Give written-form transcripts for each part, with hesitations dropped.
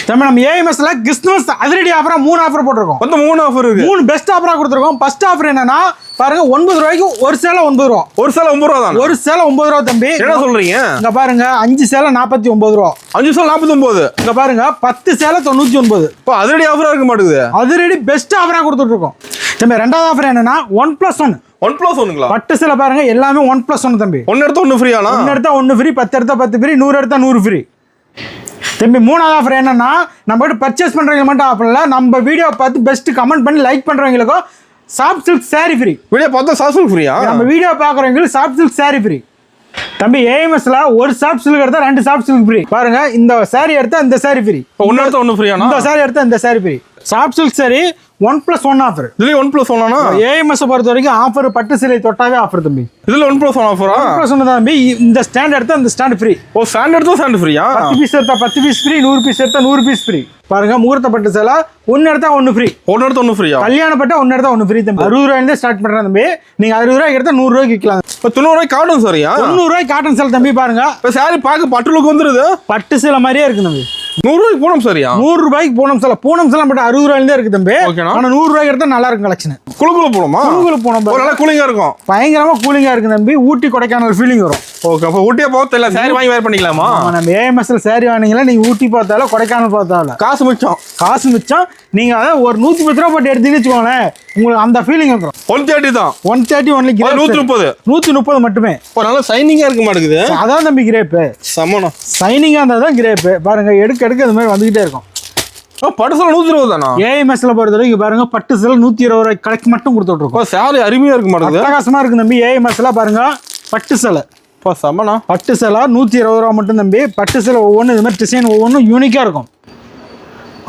நம்ம ஏஎம்எஸ்ல கிறிஸ்துமஸ் அதிரடி ஆஃபரா 3 ஆஃபர் போட்டுருக்கோம். மொத்தம் 3 ஆஃபர் இருக்கு. 3 பெஸ்ட் ஆஃபரா கொடுத்துருக்கோம். ஃபர்ஸ்ட் ஆஃபர் என்னன்னா பாருங்க 9 ரூபாய்க்கு ஒரு சேலை 9 ரூபா. ஒரு சேலை 9 ரூபா தான். ஒரு சேலை 9 ரூபா தம்பி. என்ன சொல்றீங்க? இங்க பாருங்க 5 சேலை 49 ரூபா. 5 சேலை 49. இங்க பாருங்க 10 சேலை 99. இப்போ அதிரடி ஆஃபரா இருக்க மாட்டேங்குது. அதிரடி பெஸ்ட் ஆஃபரா கொடுத்துட்டு இருக்கோம். தம்பி ரெண்டாவது ஆஃபர் என்னன்னா 1+1. 1+1ங்களா? பட்டு சேலை பாருங்க எல்லாமே 1+1 தம்பி. 1 எடுத்தா 1 ஃப்ரீ ஆனா? 1 எடுத்தா 1 ஃப்ரீ, 10 எடுத்தா 10 ஃப்ரீ, 100 எடுத்தா 100 ஃப்ரீ. தம்பி மூணாவது ஆஃபர் என்னன்னா நம்ம கிட்ட பர்ச்சேஸ் பண்றவங்க மட்டும் ஆஃபர் இல்ல, நம்ம வீடியோ பார்த்து பெஸ்ட் கமெண்ட் பண்ணி லைக் பண்றவங்களுக்கும் soft silk sari free. Video பார்த்தா சாஃப்ட் சில்க் ஃப்ரீயா? நம்ம வீடியோ பார்க்குறவங்களுக்கு சாஃப்ட் சில்க் சாரி ஃப்ரீ. தம்பி ஏஎம்எஸ்ல ஒரு சாஃப்ட் சில்க் எடுத்தா 2 சாஃப்ட் சில்க் ஃப்ரீ. பாருங்க இந்த சாரி எடுத்தா இந்த சாரி ஃப்ரீ. 1 எடுத்தா 1 ஃப்ரீயா? இந்த சாரி எடுத்தா இந்த sorry free. Soft silk sorry 1+1 offer. இதுல 1+1 ஆனா ஏஎம்எஸ் பொறுத்த வரைக்கும் ஆஃபர் பட்டு சிலை தொட்டாவே ஆஃபர் தம்பி. இதுல 1+1 ஆஃபரா? 1+1 தம்பி. இந்த ஸ்டாண்ட் எடுத்தா இந்த ஸ்டாண்ட் ஃப்ரீ. ஓ ஸ்டாண்ட் எடுத்தா ஸ்டாண்ட் ஃப்ரீயா? 10 பீஸ் எடுத்தா 10 பீஸ் ஃப்ரீ, 100 பீஸ் எடுத்தா 100 பீஸ் ஃப்ரீ. பாருங்க முகூர்த்த பட்டு சேலை 1 எடுத்தா 1 ஃப்ரீ. 1 எடுத்தா 1 ஃப்ரீயா? கல்யாண பட்டு 1 எடுத்தா 1 ஃப்ரீ தம்பி. 60 ரூபாயில ஸ்டார்ட் பண்றேன் தம்பி. நீங்க 60 ரூபாய்க்கு எடுத்தா 100 ரூபாய்க்கு விற்கலாம். இப்போ 90 ரூபாய்க்கு காட்டன் சாரியா? 90 ரூபாய்க்கு காட்டன் சேலை தம்பி. பாருங்க இப்போ சாரி பார்க்க பட்டு லுக் வந்துருது. பட்டு சேலை மாதிரியே இருக்கு தம்பி. 100 ரூபாய்க்கு பூனம் சாரியா? 100 ரூபாய்க்கு பூனம் சேலை. பூனம் சேலை மட்டும் 60 ரூபாயில இருக்கு தம்பி. ஓகேனா? ஆனா 100 ரூபாய்க்கு எடுத்தா நல்லா இருக்கும் கலெக்ஷன். குளுகுளு பூனமா? குளுகுளு பூனம் ஒரு நல்ல கூலிங்கா இருக்கும். பயங்கரமா கூலிங்கா இருக்கு தம்பி. ஊட்டி கொடைக்கானல் ஃபீலிங் வரும். ஓகே அப்போ ஊட்டியே போக இல்ல சாரி வாங்கி வேர் பண்ணிக்கலாமா? நம்ம ஏஎம்எஸ்ல சாரி வாங்கினீங்களா நீங்க ஊட்டி பார்த்தாலும் கொடைக்கானல் பார்த்தாலும் காசு மிச்சம். காசு மிச்சம். நீங்க அதான் ஒரு 110 ரூபா போட்டு எடுத்தீங்கன்னு வச்சுக்கோங்களேன், உங்களுக்கு அந்த ஃபீலிங் இருக்கும். 130 தான். 130 ஒன்லி கிரேப். 130. 130 மட்டுமே. இப்போ நல்ல சைனிங்கா இருக்க மாட்டேங்குது. அதான் தம்பி கிரேப்பு. சமணம். சைனிங்கா இருந்தா தான் கிரேப்பு. பாருங்க எடுக்க எடுக்க இந்த மாதிரி வந்துகிட்டே இருக்கும். பட்டு சேலை 120 தானா? ஏஎம்எஸ்ல பொறுத்த வரைக்கும் பாருங்க பட்டு சேலை 120 ரூபாய் கலெக்ட் மட்டும் கொடுத்துட்டு இருக்கோம். இப்போ சாரி அருமையா இருக்க மாட்டேங்குது. அட்டகாசமா இருக்கு தம்பி. ஏஎம்எஸ்ல பாருங்க பட்டு சேலை. இப்போ சமணா பட்டு சேலை 120 ரூபா மட்டும் தம்பி. பட்டு சேலை ஒவ்வொன்றும் இது மாதிரி டிசைன் ஒவ்வொன்றும் யூனிக்கா இருக்கும்.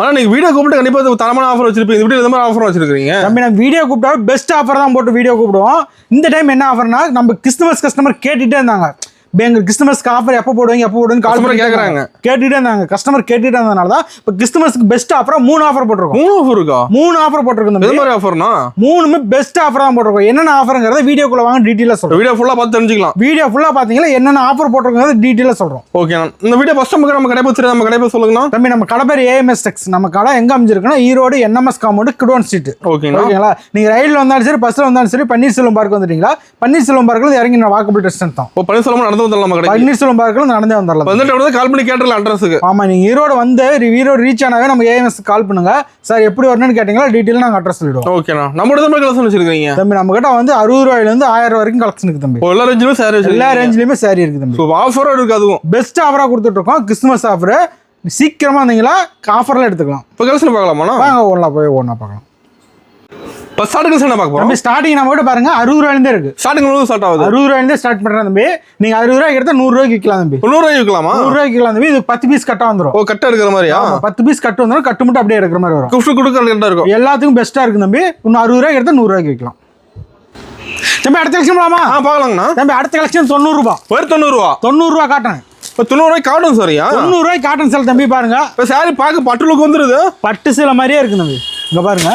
ஆனால் நீங்கள் வீடியோ கூப்பிட்டு கண்டிப்பாக தரமான ஆஃபர் வச்சிருப்பீங்க. வீடியோ இந்த மாதிரி ஆஃபர் வச்சிருக்கீங்க தம்பி. நம்ம வீடியோ கூப்பிட்டா பெஸ்ட் ஆஃபர் தான் போட்டு வீடியோ கூப்பிடுவோம். இந்த டைம் என்ன ஆஃபர்னா நம்ம கிறிஸ்துமஸ் கஸ்டமர் கேட்டுட்டே இருந்தாங்க. எங்க கிறிஸ்துமஸ்க்கு ஆஃபர் எப்போ போடுவீங்க எப்போ போடுவீங்க கால் பண்ணி கேட்குறாங்க. கேட்டுட்டே இருந்தாங்க. கஸ்டமர் கேட்டுட்டே இருந்ததுனால தான் இப்போ கிறிஸ்துமஸ்க்கு பெஸ்ட் ஆஃபரா 3 ஆஃபர் போட்டிருக்கோம். 3 ஆஃபர் இருக்கா? 3 ஆஃபர் போட்டிருக்கோம். இந்த மாதிரி ஆஃபர்னா 3மே பெஸ்ட் ஆஃபர் தான் போட்டிருக்கோம். என்னென்ன ஆஃபர்ங்கிறத வீடியோக்குள்ள வாங்க டீட்டெயிலாக சொல்றோம். வீடியோ ஃபுல்லாக பார்த்து தெரிஞ்சுக்கலாம். வீடியோ ஃபுல்லாக பார்த்தீங்கன்னா என்னென்ன ஆஃபர் போட்டிருக்கோங்கிறத டீட்டெயிலாக சொல்றோம். ஓகே இந்த வீடியோ ஃபர்ஸ்ட் நம்ம கடை பற்றி நம்ம கடை சொல்லுங்கண்ணா. தம்பி நம்ம கடை பேர் ஏஎம்எஸ் டெக்ஸ். நம்ம கடை எங்க அமைஞ்சிருக்குன்னா ஈரோடு என்எம்எஸ் காம்பவுண்ட் கிடுவன் ஸ்ட்ரீட். ஓகேங்களா? நீங்க ரயில்ல வந்தாலும் சரி பஸ்ல வந்தாலும் சரி பன்னீர்செல்வம் பார்க் வந்துட்டீங்களா? பன்னீர்செல்வம் பார்க்ல இறங்கி வாக்கபிள் டிஸ்டன்ஸ் தான். ஓ பன்னீர்செல்வம் நடந்து வந்துடலாம் நம்ம கடை. பன்னீர்செல்வம் பார்க்ல நடந்தே வந்துடலாம். வந்துட்டு கால் பண்ணி கேட்டலாம் அட்ரஸுக்கு. ஆமா நீங்க ஈரோடு வந்து ஈரோடு ரீச் ஆனாவே நம்ம ஏஎம்எஸ் கால் பண்ணுங்க. சார் எப்படி வரணும்னு கேட்டீங்களா டீடைலா நாங்க அட்ரஸ் சொல்லிடுவோம். ஓகேண்ணா. நம்ம இடத்துல கலெக்ஷன் வச்சிருக்கீங்க தம்பி. நம்ம கிட்ட வந்து 60 ரூபாயில இருந்து 1000 ரூபாய் வரைக்கும் கலெக்ஷன் இருக்கு தம்பி. எல்லா ரேஞ்சிலுமே சாரி எல்லா ரேஞ்சிலுமே சாரி இருக்கு தம்பி. ஆஃபரும் இருக்கு. அதுவும் பெஸ்ட் ஆஃபரா கொடுத்துட்டு இருக்கோம். Christmas offer. சீக்கிரமா வந்தீங்களா ஆஃபர்ல எடுத்துக்கலாம். இப்போ கலெக்ஷன் பார்க்கலாமா? வாங்க ஒண்ணா போய் ஒண்ணா பார்க்கலாம். இப்போ ஸ்டார்டிங் என்ன பார்க்க போறோம்? ஸ்டார்டிங் நம்ம கிட்ட பாருங்க 60 ரூபாயில இருந்தே இருக்கு. ஸ்டார்டிங் ஸ்டார்ட் ஆகுது. 60 ரூபாயில இருந்தே ஸ்டார்ட் பண்றேன் தம்பி. நீங்க 60 ரூபாய்க்கு எடுத்தா 100 ரூபாய்க்கு விற்கலாம் தம்பி. 100 ரூபாய்க்கு விற்கலாமா? 100 ரூபாய்க்கு விற்கலாம் தம்பி. இது 10 பீஸ் கட்டா வந்துரும். ஓ கட்ட எடுக்கிற மாதிரியா? 10 பீஸ் கட்டு வந்துரும். கட்டு மட்டும் அப்படியே எடுக்கிற மாதிரி வரும். கிஃப்ட் கொடுக்க கரெக்டா இருக்கும். எல்லாத்துக்கும் பெஸ்டா இருக்கு தம்பி. இன்னும் 60 ரூபாய்க்கு எடுத்தா 100 ரூபாய்க்கு விற்கலாம் தம்பி. அடுத்த கலெக்ஷன் போலாமா? பார்க்கலாங்கண்ணா. தம்பி அடுத்த கலெக்ஷன் 90 ரூபாய். வெறும் 90 ரூபா. 90 ரூபாய் காட்டன். இப்போ 90 ரூபாய்க்கு காட்டன் சாரியா? 90 ரூபாய்க்கு காட்டன் சேலை தம்பி. பாருங்க இப்போ சாரி பார்க்க பட்டு லுக் வந்துருது. பட்டு சேலை மாதிரியே இருக்கு தம்பி. இங்க பாருங்க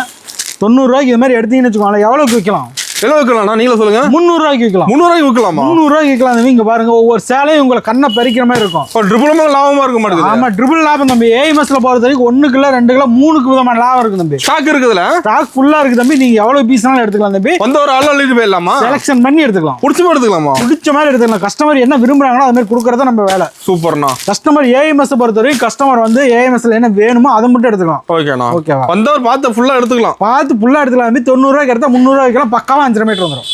90 ரூபாய்க்கு இது மாதிரி எடுத்தீங்கன்னு வச்சுக்கோங்களேன். எவ்வளவுக்கு விற்கலாம்? எவ்வளவு விற்கலாம்? நீங்களே சொல்லுங்க. 300 ரூபாய்க்கு விற்கலாம். 300 ரூபாய்க்கு விற்கலாமா? 300 ரூபாய்க்கு விற்கலாம் தம்பி. இங்க பாருங்க ஒவ்வொரு சேலையும் உங்களை கண்ணை பறிக்கிற மாதிரி இருக்கும். ட்ரிபிளுமே லாபமா இருக்க மாட்டேங்குது. ஆமா ட்ரிபிள் லாபம் தம்பி. ஏஎம்எஸ்ல பொறுத்த வரைக்கும் 1 கிலோ 2 கிலோ 3 விதமான லாபம் இருக்கு தம்பி. ஸ்டாக் இருக்குதுல. ஸ்டாக் ஃபுல்லா இருக்கு தம்பி. நீங்க எவ்வளவு பீஸ்னாலும் எடுத்துக்கலாம் தம்பி. வந்து ஒரு ஆள் அள்ளிட்டு போயிடலாமா? செலக்ஷன் பண்ணி எடுத்துக்கலாம். பிடிச்ச மாதிரி எடுத்துக்கலாமா? பிடிச்ச மாதிரி எடுத்துக்கலாம். கஸ்டமர் என்ன விரும்புறாங்களோ அது மாதிரி கொடுக்கறத நம்ம வேலை. சூப்பர்ண்ணா. கஸ்டமர் ஏஎம்எஸ் பொறுத்த வரைக்கும் கஸ்டமர் வந்து ஏஎம்எஸ்ல என்ன வேணுமோ அதை மட்டும் எடுத்துக்கலாம். ஓகேண்ணா. ஓகேவா? வந்தவர் பார்த்து ஃபுல்லா எடுத்துக்கலாம். பார்த்து ஃபுல்லா எடுத்துக்கலாம் தம்பி. 90 ரூபாய்க்கு எடுத்தா 300 ரூபாய்க்கு பக்காவா 5 மீட்டர் வந்துடும்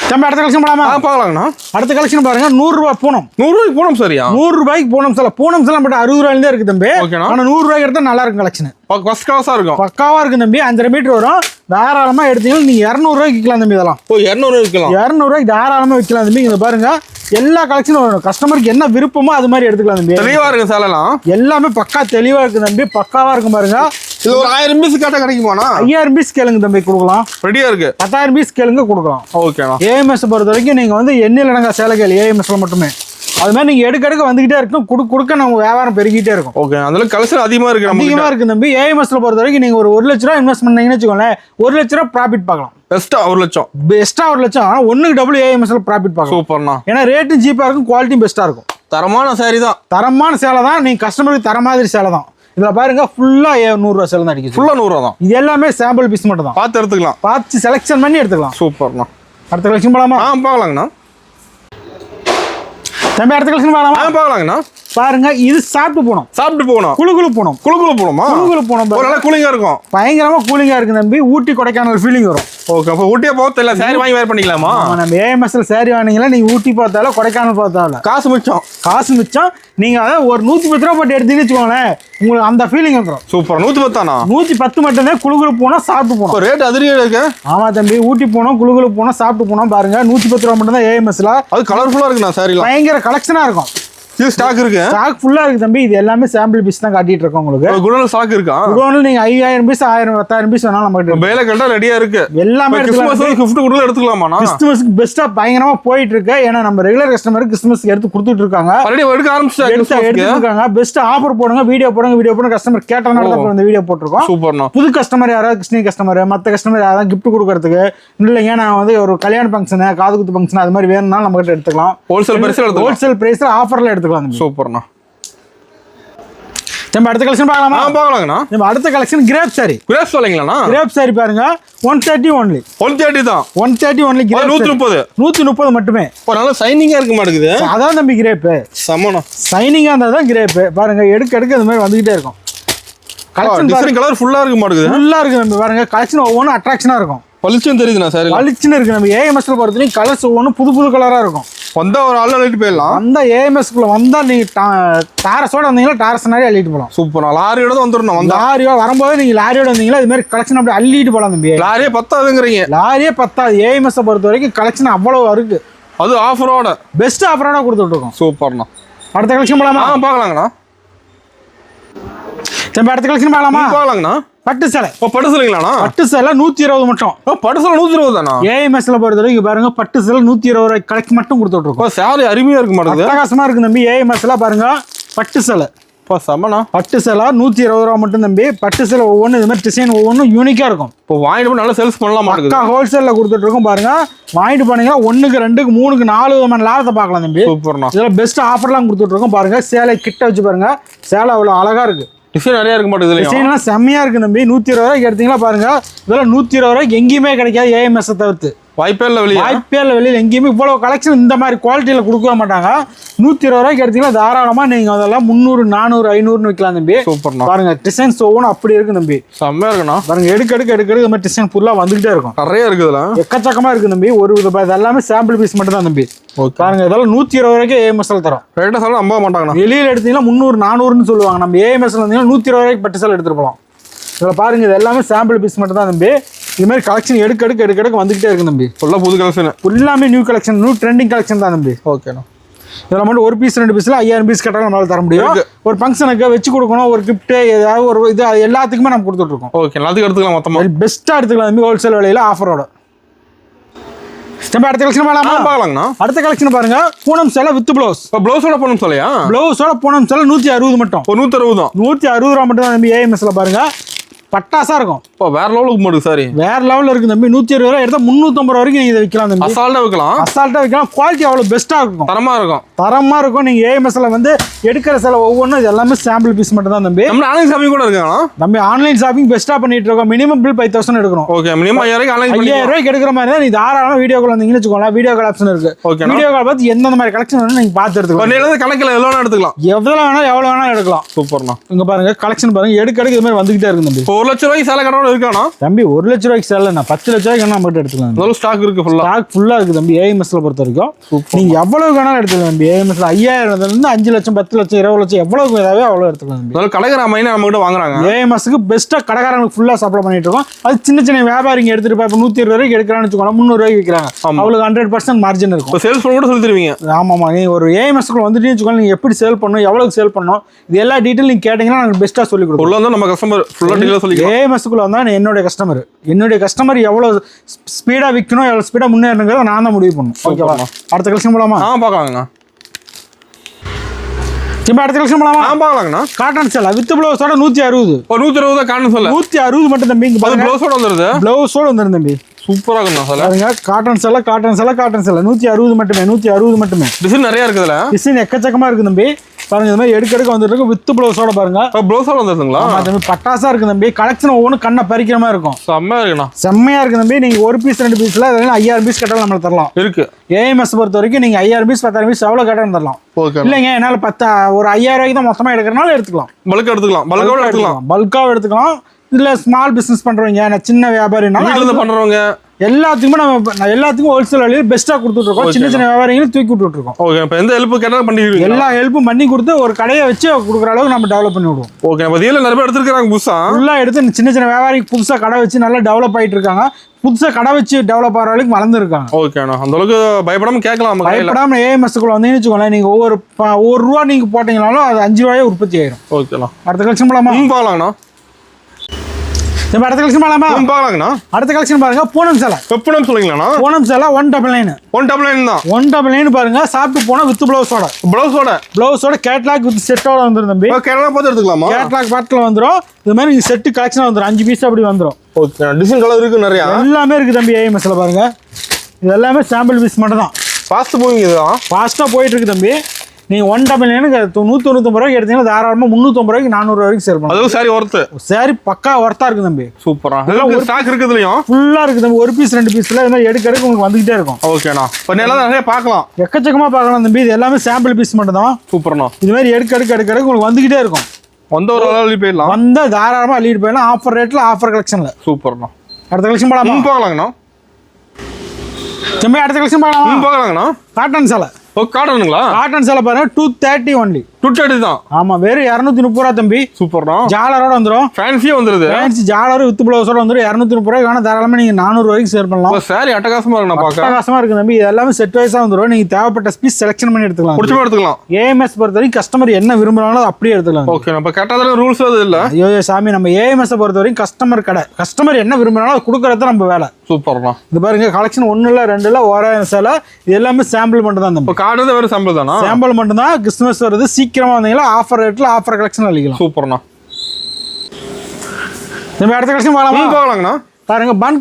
தம்பி. அடுத்த கலெக்ஷன் போலாமா? பார்க்கலாங்கண்ணா. அடுத்த கலெக்ஷன் பாருங்க 100 ரூபாய் பூனம். 100 ரூபாய்க்கு பூனம் சரியா? 100 ரூபாய்க்கு பூனம் சேலை. பூனம் சேலை மட்டும் 60 ரூபாயில இருந்தே இருக்கு தம்பி. ஆனா 100 ரூபாய்க்கு எடுத்தா நல்லா இருக்கும் கலெக்ஷன். ஃபர்ஸ்ட் கிளாஸா இருக்கும். பக்காவா இருக்கு தம்பி. 5 மீட்டர் வரும். தாராளமா எடுத்தீங்கன்னா நீங்க 200 ரூபாய்க்கு விற்கலாம் தம்பி. இதெல்லாம் 200 விற்கலாம். 200 ரூபாய்க்கு தாராளமா விற்கலாம் தம்பி. இங்க பாருங்க எல்லா கலெக்ஷனும் வரும். கஸ்டமருக்கு என்ன விருப்பமோ அது மாதிரி எடுத்துக்கலாம் தம்பி. தெளிவா இருக்கு சேலைலாம். எல்லாமே பக்கா தெளிவா இருக்கு தம்பி. பக்காவா இருக்கும் பாருங்க. இது ஒரு 1000 பீஸ் கேட்டா கிடைக்குமாண்ணா? 5000 பீஸ் கேளுங்க தம்பி கொடுக்கலாம். ரெடியா இருக்கு. 10000 பீஸ் கேளுங்க கொடுக்கலாம். ஓகேண்ணா. ஏஎம்எஸ் பொறுத்த வரைக்கும் நீங்க வந்து எண்ணில் அடங்கா சேலைகள் ஏஎம்எஸ்ல மட்டுமே. அது மாதிரி நீங்க எடுக்க வந்துகிட்டே இருக்கும். கொடுக்க நம்ம வியாபாரம் பெருகிட்டே இருக்கும். ஓகே அதுல கலெக்ஷன் அதிகமா இருக்கு. அதிகமா இருக்கு தம்பி. ஏஎம்எஸ்ல பொறுத்த வரைக்கும் நீங்க ஒரு 1 லட்ச ரூபாய் இன்வெஸ்ட் பண்ணீங்கன்னு வச்சுக்கோங்களேன். 1 லட்ச ரூபாய் ப்ராஃபிட் பார்க்கலாம். பெஸ்டா 1 லட்சம். பெஸ்டா 1 லட்சம். ஆனா 1க்கு டபுள் ஏஎம்எஸ்ல ப்ராஃபிட் பார்க்கலாம். சூப்பர்ண்ணா. ஏன்னா ரேட்டும் சீப்பா இருக்கும். குவாலிட்டியும் பெஸ்டா இருக்கும். தரமான சாரி தான். தரமான சேலை தான். நீங்க கஸ்டமருக்கு தர மாதிரி சேலை தான். இதுல பாருங்க ஃபுல்லா 100 சேலை தான் அடிக்குது. ஃபுல்லா 100 தான். இது எல்லாமே சாம்பிள் பீஸ் மட்டும் தான். பார்த்து எடுத்துக்கலாம். பார்த்து செலக்ஷன் பண்ணி எடுத்துக்கலாம். சூப்பர்ண்ணா. அடுத்த கலெக்ஷன் போலாமா? பார்க்கலாங்கண்ணா. தம்பி அடுத்த கலெக்ஷன் போலாமா? பார்க்கலாங்கண்ணா. பாருங்க இது சாப்பிட்டு போனோம். குளு போனோமா? குளு போனோம். ஒரு நல்லா கூலிங்கா இருக்கும். பயங்கரமா கூலிங்கா இருக்கு தம்பி. ஊட்டி கொடைக்கானல் ஃபீலிங் வரும். ஓகே, அப்ப ஊட்டியே போறது இல்ல, சாரி வாங்கி வேர் பண்ணிக்கலாமா? நம்ம ஏஎம்எஸ்ல சாரி வாங்கினீங்களா, நீங்க ஊட்டி பார்த்தாலும் கொடைக்கானல் பார்த்தாலும் காசு மிச்சம். நீங்க அதாவது ஒரு 110 ரூபா போட்டு எடுத்துன்னு வச்சுக்கோங்களேன், உங்களுக்கு அந்த ஃபீலிங் வந்துடும். சூப்பர். 110 தானா? 110 மட்டும்தான். குளு போனா சாப்பிட்டு போனோம். ரேட் அதிகம் இருக்கு. ஆமா தம்பி, ஊட்டி போனோம், குளு போனோம், சாப்பிட்டு போனோம். பாருங்க 110 ரூபா மட்டும் தான் ஏஎம்எஸ்ல. அது கலர்ஃபுல்லா இருக்குண்ணா சாரி. பயங்கர கலெக்ஷனா இருக்கும். இது ஸ்டாக் இருக்கு. ஸ்டாக் ஃபுல்லா இருக்கு தம்பி. இது எல்லாமே சாம்பிள் பீஸ் தான் காட்டிட்டு இருக்கோம் உங்களுக்கு. குடோன்ல ஸ்டாக் இருக்கா? குடோன்ல நீங்க 5000 பீஸ் 1000 10000 பீஸ் வேணாலும் நம்ம கிட்ட வேலை கரெக்டா ரெடியா இருக்கு. எல்லாமே கிறிஸ்மஸ் gift கூட எடுத்துக்கலாமா? கிறிஸ்மஸ்க்கு பெஸ்டா பயங்கரமா போயிட்டு இருக்கு. ஏன்னா நம்ம ரெகுலர் கஸ்டமருக்கு கிறிஸ்மஸ்க்கு எடுத்து கொடுத்துட்டு இருக்காங்க. ஆல்ரெடி எடுக்க ஆரம்பிச்சிட்டாங்க. பெஸ்ட் ஆஃபர் போடுங்க, வீடியோ போடுங்க. கஸ்டமர் கேட்டனால தான் இந்த வீடியோ போட்டிருக்கோம். சூப்பர்ண்ணா. புது கஸ்டமர் யாராவது கிருஷ்ணி கஸ்டமர், மத்த கஸ்டமர் யாராவது gift கொடுக்கறதுக்கு இல்லைங்க, நான் வந்து ஒரு கல்யாண ஃபங்க்ஷன், காது குத்து ஃபங்க்ஷன் அது மாதிரி வேணும்னாலும் நம்ம கிட்ட எடுத்துக்கலாம். ஹோல்சேல் பிரைஸ்ல ஆஃபர்ல எடுத்துக்கலாம். சூப்பர்ண்ணா. நம்ம அடுத்த கலெக்ஷன் பார்க்கலாமா? பார்க்கலாங்கண்ணா. நம்ம அடுத்த கலெக்ஷன் கிரேப் சாரி. கிரேப் சொல்லுங்களா? கிரேப் சாரி பாருங்க 130 ஒன்லி. 130 தான். 130 ஒன்லி. 130 மட்டுமே. ஒரு நல்ல சைனிங்கா இருக்க மாட்டேங்குது. அதான் தம்பி கிரேப். சமணா. சைனிங்கா இருந்தா தான் கிரேப். பாருங்க எடுக்க இந்த மாதிரி வந்துகிட்டே இருக்கும். கலெக்ஷன் டிசைன் கலர் ஃபுல்லா இருக்க மாட்டேங்குது. ஃபுல்லா இருக்கு தம்பி. பாருங்க கலெக்ஷன் ஒவ்வொன்றும் அட்ராக்ஷனா இருக்கும். பளிச்சுன்னு தெரியுதுண்ணா சாரி. பளிச்சுன்னு இருக்கு. நம்ம ஏஎம்எஸ்ல பொறுத்தவரைக்கும் கலர்ஸ் ஒவ்வொன்றும் புது கலரா இருக்கும். வந்தா ஒரு ஆள் அள்ளிட்டு போயிடலாம். அந்த ஏஎம்எஸ்க்குள்ள வந்தா நீங்க டாரஸோட வந்தீங்களா, டாரஸ் நிறைய அள்ளிட்டு போகலாம். சூப்பர். லாரியோட வந்துடணும். லாரியோட வரும்போது நீங்க லாரியோட வந்தீங்களா, இது மாதிரி கலெக்ஷன் அப்படி அள்ளிட்டு போகலாம் தம்பி. லாரியே பத்தாதுங்கிறீங்க? லாரியே பத்தாது. ஏஎம்எஸ் பொறுத்த வரைக்கும் கலெக்ஷன் அவ்வளவு இருக்கு. அது ஆஃபரோட, பெஸ்ட் ஆஃபரோட கொடுத்துட்டு இருக்கோம். சூப்பர்ண்ணா. அடுத்த கலெக்ஷன் போலாமா? பார்க்கலாங்கண்ணா. தம்பி அடுத்த கலெக்ஷன் பார்க்கலாங்கண்ணா. பட்டு சேலை. பட்டு சேலைங்களாண்ணா? பட்டு சேலை 120 மட்டும். பட்டு சேலை 120 தானா? ஏஎம்எஸ்ல பொறுத்த வரைக்கும் பாருங்க பட்டு சேலை 120 ரூபாய் கலெக்ஷன் மட்டும் கொடுத்துட்டு இருக்கோம். சேலை அருமையா இருக்க மாட்டேங்குது. பிரகாசமா இருக்கு தம்பி. ஏஎம்எஸ்ல பாருங்க பட்டு சேலை. சமணா. பட்டு சேலை 120 ரூபா மட்டும் தம்பி. பட்டு சேலை ஒவ்வொன்றும் இது மாதிரி டிசைன் ஒவ்வொன்றும் யூனிக்கா இருக்கும். இப்போ வாங்கிட்டு போய் நல்லா சேல்ஸ் பண்ணலாம். அக்கா ஹோல்சேல்ல கொடுத்துட்டு இருக்கோம். பாருங்க வாங்கிட்டு போனீங்கன்னா 1க்கு 2க்கு 3க்கு 4 விதமான லாபத்தை பார்க்கலாம் தம்பி. சூப்பர்ண்ணா. இதெல்லாம் பெஸ்ட் ஆஃபர்லாம் கொடுத்துட்டு இருக்கோம். பாருங்க சேலை கிட்ட வச்சு பாருங்க. சேலை அவ்வளவு அழகா இருக்கு. டிசைன் நிறைய இருக்க மாட்டேங்குது. டிசைன்லாம் செம்மையா இருக்கு தம்பி. 120 ரூபாய்க்கு எடுத்தீங்களா பாருங்க. இதெல்லாம் 120 ரூபாய்க்கு எங்கேயுமே கிடைக்காது. ஏஎம்எஸ் தவிர்த்து வாய்ப்பே இல்லை வெளியில் எங்கேயுமே இவ்வளவு கலெக்ஷன் இந்த மாதிரி குவாலிட்டியில கொடுக்க மாட்டாங்க. 120 ரூபாய்க்கு எடுத்தீங்கன்னா தாராளமா நீங்க அதெல்லாம் 300 400 500 விற்கலாம் தம்பி. சூப்பர்ண்ணா. பாருங்க டிசைன்ஸ் ஒவ்வொன்றும் அப்படி இருக்கு தம்பி. செம்மையா இருக்குண்ணா. பாருங்க எடுக்க இந்த மாதிரி டிசைன் ஃபுல்லா வந்துகிட்டே இருக்கும். நிறைய இருக்குதுல எக்கச்சக்கமா இருக்கு தம்பி. ஒரு எல்லாமே சாம்பிள் பீஸ் மட்டும் தான் தம்பி. பாருங்க இதெல்லாம் 120 ரூபாய்க்கு ஏஎம்எஸ்ல தரோம். ரேட்டா சொல்ல நம்ப மாட்டாங்கண்ணா. வெளியில எடுத்தீங்கன்னா 300 400ன்னு சொல்லுவாங்க. நம்ம ஏஎம்எஸ்ல இருந்தீங்கன்னா 120 ரூபாய்க்கு பட்டு சேலை எடுத்துட்டு போகலாம். இதில் பாருங்க இது எல்லாமே சாம்பிள் பீஸ் மட்டும் தான் தம்பி. இது மாதிரி கலெக்ஷன் எடுக்க வந்துகிட்டே இருக்கு தம்பி. ஃபுல்லாக புது கலெக்ஷன். எல்லாமே new collection, new trending collection தான் தம்பி. ஓகேண்ணா. இதில் மட்டும் ஒரு பீஸ் 2 பீஸ்ல 5000 பீஸ் கேட்டாலும் நம்மளால தர முடியும். ஒரு ஃபங்க்ஷனுக்கு வச்சு கொடுக்கணும், ஒரு கிஃப்ட் ஏதாவது ஒரு இது எல்லாத்துக்குமே நம்ம கொடுத்துட்டு இருக்கோம். ஓகே, எல்லாத்துக்கும் எடுத்துக்கலாம். மொத்தமாக பெஸ்ட்டாக எடுத்துக்கலாம் தம்பி. ஹோல்சேல் விலையில ஆஃபரோட. அடுத்த கலெக்ஷன் பார்க்கலாங்கண்ணா. அடுத்த கலெக்ஷன் பாருங்க பூனம் சேலை வித் பிளவுஸ். பிளவுஸோட பூனம் சேலையா? பிளவுஸோட பூனம் சேலை 160 மட்டும். 160 தான். 160 ரூபா மட்டும் தான் தம்பி. ஏஎம்எஸ்ல பாருங்க பட்டாசா இருக்கும். இப்போ வேற லெவலுக்கு மாட்டுது. சாரி வேற லெவல்ல இருக்கு தம்பி. 120 ரூபா எடுத்தா 350 ரூபா வரைக்கும் நீங்க இதை விற்கலாம் தம்பி. அசால்ட்டா விற்கலாம். குவாலிட்டி அவ்வளவு பெஸ்டா இருக்கும். தரமா இருக்கும். நீங்க ஏஎம்எஸ்ல வந்து எடுக்கிற சில ஒவ்வொன்றும் இது எல்லாமே சாம்பிள் பீஸ் மட்டும் தான் தம்பி. நம்ம ஆன்லைன் ஷாப்பிங் கூட இருக்காங்களா தம்பி? ஆன்லைன் ஷாப்பிங் பெஸ்டா பண்ணிட்டு இருக்கோம். மினிமம் பில் 5000 எடுக்கணும். ஓகே, மினிமம் 5000 ரூபாய்க்கு எடுக்கிற மாதிரி தான். நீ தாராளமா வீடியோ கால் வந்தீங்கன்னு வச்சுக்கோங்க. வீடியோ கால் ஆப்ஷன் இருக்கு. வீடியோ கால் பார்த்து எந்த மாதிரி கலெக்ஷன் வேணும் நீங்க பார்த்து எடுத்துக்கலாம். கணக்கில் எவ்வளவு எடுத்துக்கலாம். எவ்வளவு வேணா எடுக்கலாம். சூப்பர்ண்ணா. இங்க பாருங்க கலெக்ஷன் பாருங்க. எடுக்க இது மாதிரி வந்துகிட்டே இருக்கு தம்பி. 1 லட்சம் ரூபாய்க்கு சேலை கடை இருக்கானா தம்பி? 1 லட்சம் ரூபாய்க்கு சேலை 10 லட்சம் ரூபாய்க்கு நம்ம கிட்ட எடுத்துக்கலாம். ஸ்டாக் இருக்கு. ஸ்டாக் ஃபுல்லா இருக்கு தம்பி. ஏஎம்எஸ்ல பொறுத்த வரைக்கும் நீங்க எவ்வளவு வேணாலும் எடுத்துக்கலாம் தம்பி. ஏஎம்எஸ்ல 5000 இருந்து 5 லட்சம் 10 லட்சம் 20 லட்சம் எவ்வளவு தேவையோ அவ்வளவு எடுத்துக்கலாம் தம்பி. கடைக்கார மைனா நம்ம கிட்ட வாங்குறாங்க. ஏஎம்எஸ்க்கு பெஸ்ட்டா கடைக்காரங்களுக்கு ஃபுல்லா சப்ளை பண்ணிட்டு இருக்கோம். அது சின்ன வியாபாரிங்க எடுத்துட்டு போய் 120 ரூபாய்க்கு எடுக்கிறான்னு வச்சுக்கோங்க, 300 ரூபாய்க்கு விற்கிறாங்க. அவங்களுக்கு 100% மார்ஜின் இருக்கும். சேல்ஸ் பண்ண கூட சொல்லி தருவீங்க. ஆமாமா. நீங்க ஒரு ஏஎம்எஸ்க்கு வந்துட்டு வச்சுக்கோங்க, நீங்க எப்படி சேல் பண்ணணும், எவ்வளவு சேல் பண்ணணும், இது எல்லா டீட்டெயில் நீங்க கேட்டீங்கன்னா நாங்க பெஸ்ட்டா சொல்லி கொடுப்போம். உள்ள நம்ம கஸ்டமர் ஃபுல்லா டீடைலா சொல்லிக்கலாம். ஏஎம்எஸ்க்குள்ள வந்தா என்னுடைய கஸ்டமர் எவ்வளவு ஸ்பீடா விற்கணும், எவ்வளவு ஸ்பீடா முன்னேறணுங்கிறத நான் தான் முடிவு பண்ணணும். ஓகேவா? அடுத்த கலெக்ஷன் போலாமா? பார்க்கலாங்கண்ணா. இப்போ அடுத்த கலெக்ஷன் போலாமா? பார்க்கலாங்கண்ணா. காட்டன் சேலை வித் பிளவுஸோட 160. 160 தான் காட்டன் சேலை. 160 மட்டும் தம்பி. பிளவுஸோட வந்துருது. பிளவுஸோட வந்துரும் தம்பி. சூப்பரா இருக்குண்ணா சேலை. பாருங்க காட்டன் சேலை 160 மட்டுமே. 160 மட்டுமே. டிசைன் நிறைய இருக்குதுல. டிசைன் எக்கச்சக்கமா இருக்கு தம்பி. பாருங்க இந்த மாதிரி எடுக்க வந்துட்டு இருக்கு வித் ப்ளவுஸோட பாருங்க. ப்ளவுஸோட வந்துருங்களா? ஆமா தம்பி, பட்டாசா இருக்கு தம்பி. கலெக்ஷன் ஒவ்வொன்றும் கண்ணை பறிக்கிற மாதிரி இருக்கும். செம்மையா இருக்குண்ணா. செம்மையா இருக்கு தம்பி. நீங்க ஒரு பீஸ் 2 பீஸ்ல 5000 பீஸ் கட்டாலும் நம்மளுக்கு தரலாம். இருக்கு ஏஎம்எஸ் பொறுத்த வரைக்கும் நீங்க 5000 பீஸ் 10000 பீஸ் எவ்வளவு கட்டாலும் தரலாம். இல்லைங்க என்னால ஒரு 5000 ரூபாய்க்கு தான் மொத்தமா எடுக்கிறனால எடுத்துக்கலாம். பல்கா எடுத்துக்கலாம். பல்காவும் எடுத்துக்கலாம். இல்ல ஸ்மால் பிசினஸ் பண்றவங்க, சின்ன வியாபாரினாலும் பண்றவங்க எல்லாத்துக்குமே நம்ம எல்லாத்துக்கும் ஹோல்சேல் விலையில பெஸ்டா கொடுத்துட்டு இருக்கோம். சின்ன சின்ன வியாபாரிகளும் தூக்கி விட்டுட்டு இருக்கோம். ஓகே, இப்போ எந்த ஹெல்ப் கேட்டாலும் பண்ணிடுவீங்க. எல்லா ஹெல்ப்பும் பண்ணி கொடுத்து ஒரு கடையை வச்சு கொடுக்குற அளவுக்கு நம்ம டெவலப் பண்ணி விடுவோம். ஓகே, அப்ப இதெல்லாம் நிறைய பேர் எடுத்துருக்காங்க புதுசா. ஃபுல்லா எடுத்து சின்ன சின்ன வியாபாரிக்கு புதுசா கடை வச்சு நல்லா டெவலப் ஆயிட்டு இருக்காங்க. புதுசா கடை வச்சு டெவலப் ஆகிற அளவுக்கு வளர்ந்து இருக்காங்க. ஓகேண்ணா, அந்த அளவுக்கு பயப்படாம கேட்கலாம். பயப்படாம ஏஎம்எஸ்க்குள்ள வந்து வச்சுக்கோங்களேன், நீங்க ஒவ்வொரு ரூபா நீங்க போட்டீங்கனாலும் அது 5 ரூபாயே உற்பத்தி ஆயிரும். ஓகேண்ணா, அடுத்த கலெக்ஷன் போலாமா? போகலாங்கண்ணா. அடுத்த கலெக்ஷன் பாக்கலாங்கண்ணா. அடுத்த கலெக்ஷன் பாருங்க, பூனம் சேலை. பூனம் சொல்லுங்களாண்ணா? பூனம் சேலை 199 தான். 199 பாருங்க. சாப்பிட்டு போனா வித் ப்ளவுஸோட கேட்லாக் வித் செட்டோட வந்துரும் தம்பி. கேட்லாக் பார்த்து எடுத்துக்கலாமா? கேட்லாக் பாட்டில் வந்துரும். இது மாதிரி செட் கலெக்ஷன் வந்துரும். 5 பீஸ் அப்படி வந்துரும். ஓகே, டிசைன் கலர் இருக்கு நிறைய. எல்லாமே இருக்கு தம்பி. ஏஎம்எஸ்ல பாருங்க, இது எல்லாமே சாம்பிள் பீஸ் மட்டும் தான். ஃபாஸ்ட் மூவிங், இதுதான் ஃபாஸ்டா போயிட்டு இருக்கு தம்பி. நீங்க 199 199 ரூபாய்க்கு எடுத்தீங்கன்னா தாராளமா 350 ரூபாய்க்கு 400 வரைக்கும் சேல் பண்ணலாம். அது சாரி ஒர்த். சாரி பக்கா ஒர்த்தா இருக்கு தம்பி. சூப்பரா. இதெல்லாம் ஸ்டாக் இருக்குதுலயும் ஃபுல்லா இருக்கு தம்பி. ஒரு பீஸ் 2 பீஸ்ல இந்த மாதிரி எடுக்க உங்களுக்கு வந்துகிட்டே இருக்கும். ஓகேண்ணா, இப்போ எல்லாம் நிறைய பார்க்கலாம். எக்கச்சக்கமா பார்க்கலாம் தம்பி. இது எல்லாமே சாம்பிள் பீஸ் மட்டும் தான். சூப்பர்ண்ணா. இது மாதிரி எடுக்க உங்களுக்கு வந்துகிட்டே இருக்கும். ஒரு அள்ளி போயிடலாம். வந்தா தாராளமா அள்ளிட்டு போயிடலாம். ஆஃபர் ரேட்ல ஆஃபர் கலெக்ஷன்ல. சூப்பர்ண்ணா. அடுத்த கலெக்ஷன் போகலாங்கண்ணா. தம்பி அடுத்த கலெக்ஷன் போகலாங்கண்ணா. காட்டன் சேலை. காட்டனுங்களா? காட்டன் சேலை பாருங்க 230 ஒன்லி. 230 தான். ஆமா, வெறும் 230 ரூபா தம்பி. சூப்பர்ண்ணா. ஜாலரோட வந்துரும். ஃபேன்சியா வந்துருது. ஃபேன்சி ஜாலர் வித் ப்ளவுஸோட வந்துரும். 230 ரூபாய்க்கு வேணா தாராளமா நீங்க 400 வரைக்கும் சேல் பண்ணலாம். சாரி அட்டகாசமா இருக்கு. நான் பார்க்க அட்டகாசமா இருக்கு தம்பி. இது எல்லாமே செட் வைஸா வந்துரும். நீங்க தேவைப்பட்ட பீஸ் செலக்ஷன் பண்ணி எடுத்துக்கலாம். புடிச்ச மாதிரி எடுத்துக்கலாம். ஏஎம்எஸ் பொறுத்த வரைக்கும் கஸ்டமர் என்ன விரும்புறாங்களோ அப்படியே எடுத்துக்கலாம். ஓகே, நம்ம கேட்டாத ரூல்ஸ் அது இல்ல. ஐயோ சாமி, நம்ம ஏஎம்எஸ் பொறுத்த வரைக்கும் கஸ்டமர் கடை. கஸ்டமர் என்ன விரும்புறாங்களோ அது கொடுக்கறது நம்ம வேலை. சூப்பர்ண்ணா. இது பாருங்க, கலெக்ஷன் 1 இல்ல 2 இல்ல 1000 சேலை. இது எல்லாமே சாம்பிள் மட்டும் தான் தம்பி. இப்போ கார்டு வேற சாம்பிள் தானா? சாம்பிள் மட்டும் தான். கிறிஸ்மஸ் வருது, சீக்கிரமா வந்தீங்களா ஆஃபர் ரேட்ல ஆஃபர் கலெக்ஷன் அளிக்கலாம். சூப்பர்ண்ணா. நம்ம அடுத்த கலெக்ஷன் போகலாங்கண்ணா. பாருங்க, பன்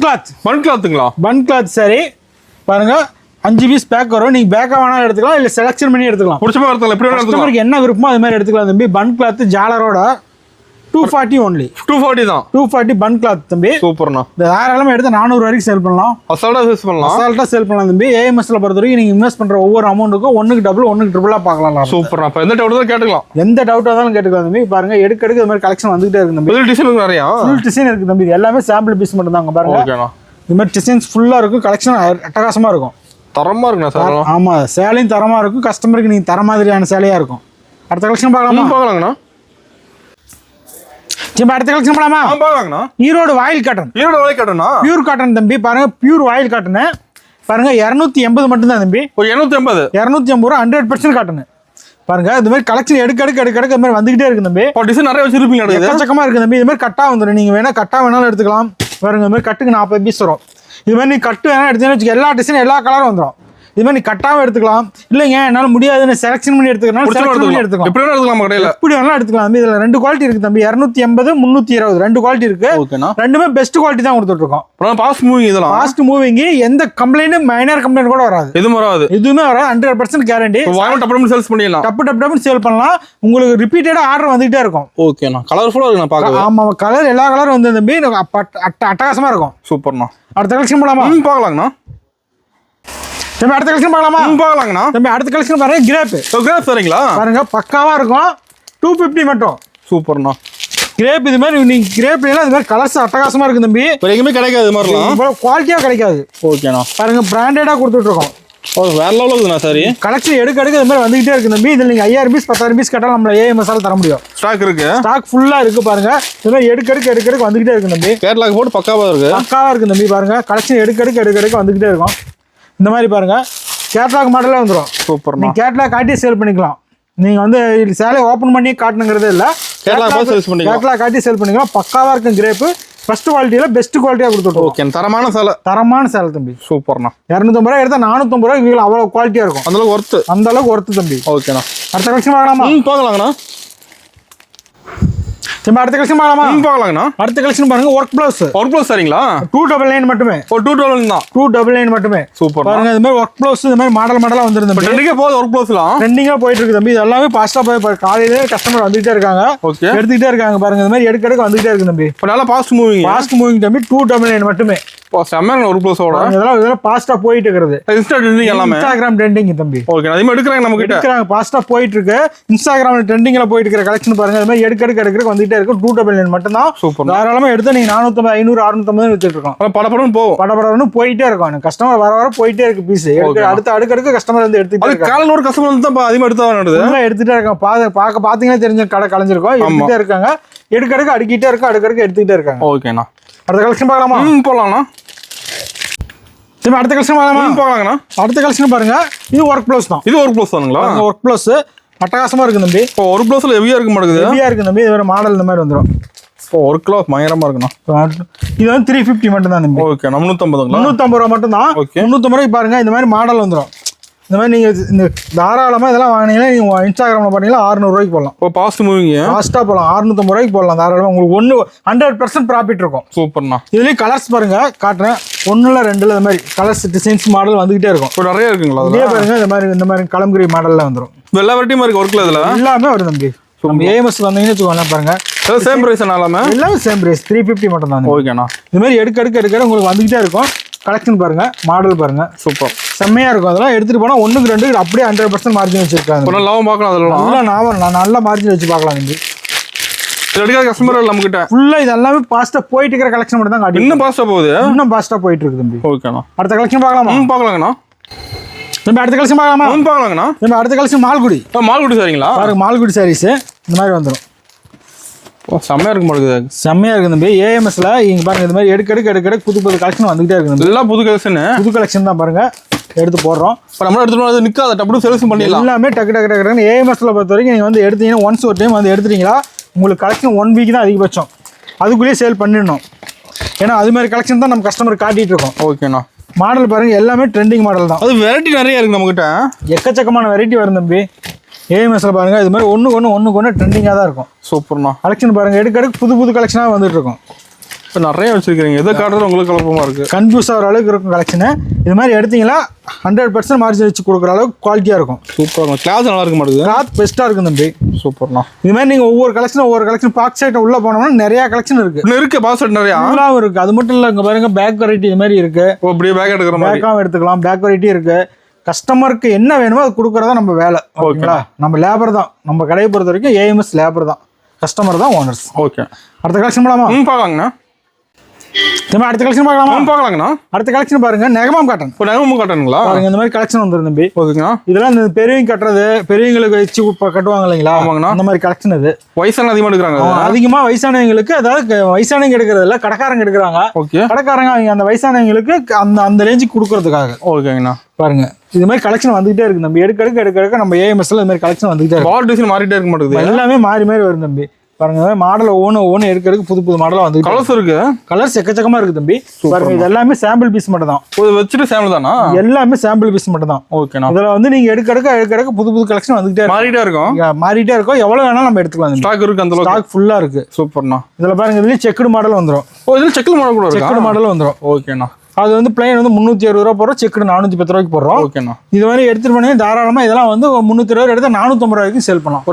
கிளாத்துங்களா? பன் கிளாத் சரி பாருங்க, 5 பீஸ் பேக் வரும். நீங்க பேக்கா வேணாலும் எடுத்துக்கலாம், இல்ல செலக்ஷன் பண்ணி எடுத்துக்கலாம். பிடிச்ச மாதிரி எடுத்துக்கலாம். எப்படி வேணாலும் கஸ்டமருக்கு என்ன விருப்பமோ அது மாதிரி எடுத்துக்கலாம் தம்பி. பன் கிளாத் ஜாலரோட 240 ஒன்லி. 240 தான். 240 பன் கிளாத் தம்பி. சூப்பர்ண்ணா. இந்த தாராளமா எடுத்து 400 வரைக்கும் சேல் பண்ணலாம். அசால்ட்டா சேல் பண்ணலாம் தம்பி. ஏஎம்எஸ்ல பொறுத்த வரைக்கும் நீங்க இன்வெஸ்ட் பண்ற ஒவ்வொரு அமௌண்ட்டுக்கும் 1க்கு டபுள் 1க்கு ட்ரிபிளா பார்க்கலாம். சூப்பர்ண்ணா. இப்போ எந்த டவுட் தான் கேட்டுக்கலாம். எந்த டவுட் இருந்தாலும் கேட்டுக்கலாம் தம்பி. பாருங்க, எடுக்க இது மாதிரி கலெக்ஷன் வந்துகிட்டே இருக்கு தம்பி. டிசைன் நிறைய ஃபுல் டிசைன் இருக்கு தம்பி. எல்லாமே சாம்பிள் பீஸ் மட்டும் தாங்க. பாருங்க, ஓகேண்ணா. இது மாதிரி டிசைன்ஸ் ஃபுல்லா இருக்கும். கலெக்ஷன் அட்டகாசமா இருக்கும். தரமா இருக்குண்ணா சார். ஆமா, சேலையும் தரமா இருக்கும். கஸ்டமருக்கு நீங்க தர மாதிரியான சேலையா இருக்கும். அடுத்த கலெக்ஷன் போகலாங்கண்ணா. அடுத்த கலெக்ஷன் போகலாங்கண்ணா. ஈரோடு வாயில் காட்டன். பியூர் காட்டன் தம்பி. பாருங்க, பியூர் வாயில் காட்டன். பாருங்க 280 மட்டும் தான் தம்பி. 280 ரூபா 100% காட்டன். பாருங்க, இது மாதிரி கலெக்ஷன் எடுக்க இது மாதிரி வந்துகிட்டே இருக்கு தம்பி. டிசைன் நிறைய வச்சிருப்பீங்க. எக்கச்சக்கமா இருக்கு தம்பி. இது மாதிரி கட்டா வந்துடும். நீங்க வேணா கட்டா வேணாலும் எடுத்துக்கலாம். பாருங்க, இது மாதிரி கட்டுக்கு 40 பீஸ் வரும். இது மாதிரி நீ கட்டு வேணா எடுத்தீங்கன்னா எல்லா டிசைன் எல்லா கலரும் வந்துடும். இது மாதிரி நீ கட்டாவும் எடுத்துக்கலாம். இல்லைங்க என்னால முடியாதுன்னு செலக்ஷன் பண்ணி எடுத்துக்கலாம். எப்படி வேணாலும் எடுத்துக்கலாம். இதுல 2 குவாலிட்டி இருக்கு தம்பி. 280 320 2 குவாலிட்டி இருக்கு. ரெண்டுமே பெஸ்ட் குவாலிட்டி தான் கொடுத்துட்டு இருக்கோம். Fast moving. எந்த கம்ப்ளைண்ட் மைனர் கம்ப்ளைண்ட் கூட வராது. எதுவுமே வராது. 100% கேரண்டி. டப்பு சேல் பண்ணலாம். உங்களுக்கு ரிப்பீட்டடா ஆர்டர் வந்துகிட்டே இருக்கும். ஓகேண்ணா. கலர்ஃபுல்லா இருக்கு. நான் பார்க்க ஆமா, கலர் எல்லா கலரும் வந்து தம்பி அட்டகாசமா இருக்கும். சூப்பர்ண்ணா. அடுத்த கலெக்ஷன் போகலாங்கண்ணா. அடுத்த கலெக்ஷன் போகலாங்கண்ணா. அடுத்த கலெக்ஷன் பாருங்க, கிரேப் சரிங்களா? பாருங்க, பக்காவா இருக்கும். 250 மட்டும். சூப்பர்ண்ணா. கிரேப் இது மாதிரி நீங்க கிரேப்ல இது மாதிரி கலர்ஸ் அட்டகாசமா இருக்கு தம்பி. எங்கேயுமே கிடைக்காது. இது மாதிரிலாம் குவாலிட்டியா கிடைக்காது. ஓகேண்ணா. பாருங்க, பிராண்டடா கொடுத்துட்டு இருக்கோம். வேற லெவல் இருக்குண்ணா. சரி, கலெக்ஷன் எடுக்க இது மாதிரி வந்துகிட்டே இருக்கு தம்பி. இதுல நீங்க 5000 பீஸ் 10000 பீஸ் கேட்டாலும் நம்மள ஏஎம்எஸ் தர முடியும். ஸ்டாக் ஃபுல்லா இருக்கு. பாருங்க, இது மாதிரி எடுக்க வந்துகிட்டே இருக்கு தம்பி. கேட்லாக் போட்டு பக்காவா இருக்கு தம்பி. பாருங்க, கலெக்ஷன் எடுக்க வந்துகிட்டே இருக்கும். இந்த மாதிரி பாருங்க, கேட்லாக் மாடலே வந்துடும். சூப்பர். நீங்க கேட்லாக் காட்டி சேல் பண்ணிக்கலாம். நீங்க வந்து சேலை ஓபன் பண்ணி காட்டணுங்கிறதே இல்ல. கேட்லாக் காட்டி சேல் பண்ணிக்கலாம். பக்காவா இருக்கும். கிரேப் ஃபர்ஸ்ட் குவாலிட்டியில பெஸ்ட் குவாலிட்டியா கொடுத்துட்டோம். ஓகே, தரமான சேலை தம்பி. சூப்பர்ண்ணா. 250 ரூபாய் எடுத்தா 450 ரூபாய் அவ்வளவு குவாலிட்டியா இருக்கும். அந்த அளவுக்கு ஒர்த்து தம்பி. ஓகேண்ணா. அடுத்த கலெக்ஷன் போகலாங்கண்ணா. நம்ம அடுத்த கலெக்ஷன் பார்க்கலாமா? பார்க்கலாங்கண்ணா. அடுத்த கலெக்ஷன் பாருங்க, ஒர்க் ப்ளவுஸ். ஒர்க் ப்ளவுஸ் சரிங்களா? 299 மட்டுமே. 299 தான். 299 மட்டுமே. சூப்பர் பாருங்க, இந்த மாதிரி ஒர்க் ப்ளவுஸ் இந்த மாதிரி மாடலா வந்துருது. ட்ரெண்டிங்கா போகுது ஒர்க் ப்ளவுஸ்லாம். ட்ரெண்டிங்கா போயிட்டு இருக்கு தம்பி. இது எல்லாமே ஃபாஸ்டா போய் காலையிலே கஸ்டமர் வந்துட்டே இருக்காங்க. ஓகே. எடுத்துக்கிட்டே இருக்காங்க பாருங்க. இந்த மாதிரி எடுக்க வந்துட்டே இருக்கு தம்பி. இப்போ நல்லா ஃபாஸ்ட் மூவிங் தம்பி. 299 மட்டுமே. செம்ம ஒர்க் ப்ளவுஸோட இதெல்லாம் ஃபாஸ்டா போயிட்டு இருக்குது. இன்ஸ்டா ட்ரெண்டிங் எல்லாமே. இன்ஸ்டாகிராம் ட்ரெண்டிங் தம்பி. ஓகே. அதே மாதிரி எடுக்கறாங்க நம்ம கிட்ட. எடுக்கறாங்க ஃபாஸ்டா போயிட்டு இருக்கு. இன்ஸ்டாகிராம்ல ட்ரெண்டிங்ல போயிட்டு இருக்கிற கலெக்ஷன் பாருங்க. இந்த மாதிரி எடுக்க வந்துட்டே இருக்கு. 299 மட்டும் தான். சூப்பர். தாராளமா எடுத்து நீங்க 450 500 650 வித்துட்டு இருக்கோம். படபடன்னு போகும். படபடன்னு போயிட்டே இருக்கும். கஸ்டமர் வர போயிட்டே இருக்கு பீஸ். அடுத்து அடுக்க கஸ்டமர் வந்து எடுத்துட்டு இருக்காங்க. காலையில ஒரு கஸ்டமர் வந்து தான் அதிகமா எடுத்து நடக்குது. எல்லாம் எடுத்துட்டே இருக்காங்க. பாத்தீங்கன்னா தெரிஞ்ச கடை கலைஞ்சிருக்கும். எடுத்துட்டே இருக்காங்க. எடுக்க அடிக்கிட்டே இருக்கு. அடுக்க எடுத்துக்கிட்டே இருக்காங்க. ஓகேண்ணா. அடுத்த கலெக்ஷன் பார்க்கலாமா? போலாம்ண்ணா. அடுத்த கலெக்ஷன் பார்க்கலாங்கண்ணா. அடுத்த கலெக்ஷன் பாருங்க. இது ஒர்க் ப்ளவுஸ் தான். இது ஒர்க் ப்ளவுஸ் தானுங்களா? ஒர்க் ப்ளவுஸ் அட்டகாசமா இருக்கு தம்பி. இப்போ ஒர்க் ப்ளவுஸ்ல ஹெவியா இருக்க மாட்டேங்குது. ஹெவியா இருக்கு தம்பி. இது வேற மாடல் இந்த மாதிரி வந்துரும். இப்போ ஒர்க் க்ளாஸ் பயங்கரமா இருக்குண்ணா. இது வந்து 350 மட்டும் தான் தம்பி. ஓகே. 350 ரூபா மட்டும் தான். 350 ரூபாய்க்கு பாருங்க. இந்த மாதிரி மாடல் வந்துரும். இந்த மாதிரி நீங்க இந்த தாராளமா இதெல்லாம் வாங்கினீங்கன்னா நீங்க இன்ஸ்டாகிராம்ல பண்ணீங்கன்னா 600 ரூபாய்க்கு போடலாம். இப்போ ஃபாஸ்ட் மூவிங் ஃபாஸ்டா போடலாம். 650 ரூபாய்க்கு போடலாம் தாராளமா. உங்களுக்கு 100% ப்ராஃபிட் இருக்கும். சூப்பர்ண்ணா. இதுலயும் கலர்ஸ் பாருங்க, காட்டுறேன். 1 2 இந்த மாதிரி கலர்ஸ் டிசைன்ஸ் மாடல் வந்துகிட்டே இருக்கும். இப்போ நிறைய இருக்குங்களா? இதே பாருங்க. இந்த மாதிரி கலம்கிரி மாடல்ல வந்துரும். எல்லா வெரைட்டியும் இருக்கு ஒர்க்ல. இதுல எல்லாமே வரும் தம்பி. நம்ம ஏஎம்எஸ் வந்தீங்கன்னு வச்சுக்கோங்க பாருங்க. சேம் பிரைஸ் எல்லாமே சேம் பிரைஸ். 350 மட்டும் தான். ஓகேண்ணா. இந்த மாதிரி எடுக்க உங்களுக்கு வந்துகிட்டே இருக்கும். கலெக்ஷன் பாருங்க, மாடல் பாருங்க. சூப்பர். செம்மையா இருக்கும். அதெல்லாம் எடுத்துட்டு போனா 1க்கு 2 அப்படியே 100% மார்ஜின் வச்சிருக்காங்க. லாபம் பார்க்கலாம். அதெல்லாம் நல்ல மார்ஜின் வச்சு பார்க்கலாம் தம்பி. எடுக்காத கஸ்டமர் இல்ல நம்ம கிட்ட. ஃபுல்லா இது எல்லாமே ஃபாஸ்டா போயிட்டு இருக்கிற கலெக்ஷன் மட்டும் தான் காட்டுது. இன்னும் ஃபாஸ்டா போகுது. இன்னும் ஃபாஸ்டா போயிட்டு இருக்கு தம்பி. ஓகேண்ணா. அடுத்த கலெக்ஷன் பார்க்கலாமா? பார்க்கலாங்கண்ணா. நம்ம அடுத்த கலெக்ஷன் பார்க்கலாமா? பார்க்கலாங்கண்ணா. நம்ம அடுத்த கலெக்ஷன் மால்குடி. மால்குடி சரிங்களா? பாருங்க, மால்குடி சாரீஸ் இந்த மாதிரி வந்துடும். செம்மையா இருக்க மாட்டேங்குது. செம்மையா இருக்கு தம்பி. ஏஎம்எஸ்ல இங்க பாருங்க. இந்த மாதிரி எடுக்க புது கலெக்ஷன் வந்துகிட்டே இருக்கு. எல்லாம் புது கலெக்ஷன் தான் பாருங்க. எடுத்து போடுறோம். இப்போ நம்ம எடுத்துட்டு நிக்காத டப்பு சர்வீஸ் பண்ணிடலாம். எல்லாமே டக்கு ஏஎம்எஸ்ல பொறுத்த வரைக்கும் நீங்க வந்து எடுத்தீங்கன்னா ஒன்ஸ் ஒரு டைம் வந்து எடுத்துட்டீங்களா உங்களுக்கு கலெக்ஷன் 1 வீக் தான் அதிகபட்சம். அதுக்குள்ளேயே சேல் பண்ணிடணும். ஏன்னா அது மாதிரி கலெக்ஷன் தான் நம்ம கஸ்டமர் காட்டிட்டு இருக்கோம். ஓகேண்ணா. மாடல் பாருங்க, எல்லாமே ட்ரெண்டிங் மாடல் தான். அது வெரைட்டி நிறைய இருக்கு நம்ம கிட்ட. எக்கச்சக்கமான வெரைட்டி வரும் தம்பி. ஏஎம்எஸ்ல பாருங்க. இது மாதிரி ஒன்று ட்ரெண்டிங்காக தான் இருக்கும். சூப்பர்ண்ணா. கலெக்ஷன் பாருங்க. எடுக்க புது கலெக்ஷனாக வந்துட்டு இருக்கும். இப்போ நிறைய வச்சிருக்கீங்க. எதை காட்டுறது உங்களுக்கு குழப்பமா இருக்கு. கன்ஃபியூஸ் ஆகிற அளவுக்கு இருக்கும் கலெக்ஷனு. இது மாதிரி எடுத்தீங்கன்னா 100% மார்ஜின் வச்சு கொடுக்குற அளவுக்கு குவாலிட்டியாக இருக்கும். சூப்பர்ண்ணா. கிளாத் நல்லா இருக்க மாட்டேங்குது. கிளாத் பெஸ்ட்டாக இருக்கும் தம்பி. சூப்பர்ண்ணா. இது மாதிரி நீங்கள் ஒவ்வொரு கலெக்ஷன் பாக்ஸ் சைட்டை உள்ளே போனோம்னா நிறையா கலெக்ஷன் இருக்கு. இருக்கு பாக்ஸ் சைட் நிறையா இருக்கு. அது மட்டும் இல்லை, இங்கே பாருங்க பேக் வெரைட்டி இது மாதிரி இருக்கு. அப்படியே பேக் எடுக்கிற மாதிரி பேக்காகவும் எடுத்துக்கலாம். பேக் வெரைட்டி இருக்கு. கஸ்டமருக்கு என்ன வேணுமோ அது கொடுக்குறதா நம்ம வேலை. ஓகேங்களா? நம்ம லேபர் தான். நம்ம கடையை பொறுத்த வரைக்கும் ஏஎம்எஸ் லேபர் தான். கஸ்டமர் தான் ஓனர்ஸ். ஓகே. அடுத்த கலெக்ஷன் போலாமா? பார்க்கலாங்கண்ணா. அடுத்த கலெக்ஷன் பார்க்கலாங்கண்ணா. அடுத்த கலெக்ஷன் பாருங்க. நெகமாம் காட்டன். இப்போ நெகமாம் காட்டனுங்களா? பாருங்க, இந்த மாதிரி கலெக்ஷன் வந்துரும் தம்பி. ஓகேங்களா. இதெல்லாம் இந்த பெரியவங்க கட்டுறது, பெரியவங்களுக்கு வச்சு கட்டுவாங்க இல்லைங்களா? ஆமாங்கண்ணா. அந்த மாதிரி கலெக்ஷன் இது. வயசான அதிகமாக எடுக்கிறாங்க. அதிகமா வயசானவங்களுக்கு, அதாவது வயசானவங்க எடுக்கிறது இல்லை, கடைக்காரங்க எடுக்கிறாங்க. ஓகே. கடைக்காரங்க அவங்க அந்த வயசானவங்களுக்கு அந்த ரேஞ்சுக்கு கொடுக்கறதுக்காக. ஓகேங்கண்ணா. பாருங்க, இது மாதிரி கலெக்ஷன் வந்துகிட்டே இருக்கு தம்பி. எடுக்க நம்ம ஏஎம்எஸ்ல இந்த மாதிரி கலெக்ஷன் வந்துகிட்டே இருக்கு. பால் டிசைன் மாறிட்டே இருக்க மாட்டேங்குது. எல்லாமே மாறி வரும் தம்பி. பாருங்க, மாடல் ஒவ்வொன்று எடுக்கிறதுக்கு புது மாடலாக வந்து கலர்ஸ் இருக்கு. கலர்ஸ் எக்கச்சக்கமா இருக்கு தம்பி. பாருங்க, இது எல்லாமே சாம்பிள் பீஸ் மட்டும் தான். வச்சுட்டு சாம்பிள் தானா? எல்லாமே சாம்பிள் பீஸ் மட்டும் தான். ஓகேண்ணா. இதுல வந்து நீங்க எடுக்க புது கலெக்ஷன் வந்துகிட்டே மாறிட்டே இருக்கும். எவ்வளவு வேணாலும் நம்ம எடுத்துக்கலாம். ஸ்டாக் இருக்கு. அந்த ஸ்டாக் ஃபுல்லா இருக்கு. சூப்பர்ண்ணா. இதுல பாருங்க, இதுல செக்குடு மாடல் வந்துரும். இதுல செக்குடு மாடல் கூட இருக்கு. செக்குடு மாடல் வந்துரும். ஓகேண்ணா. அது வந்து பிளைன் வந்து 360 ரூபா போடுறோம். செக்குடு 410 ரூபாய்க்கு போடுறோம். ஓகேண்ணா. இது மாதிரி எடுத்துட்டு போனீங்க தாராளமா. இதெல்லாம் வந்து 320 எடுத்து 450 ரூபாய்க்கு சேல் பண்ணலாம்.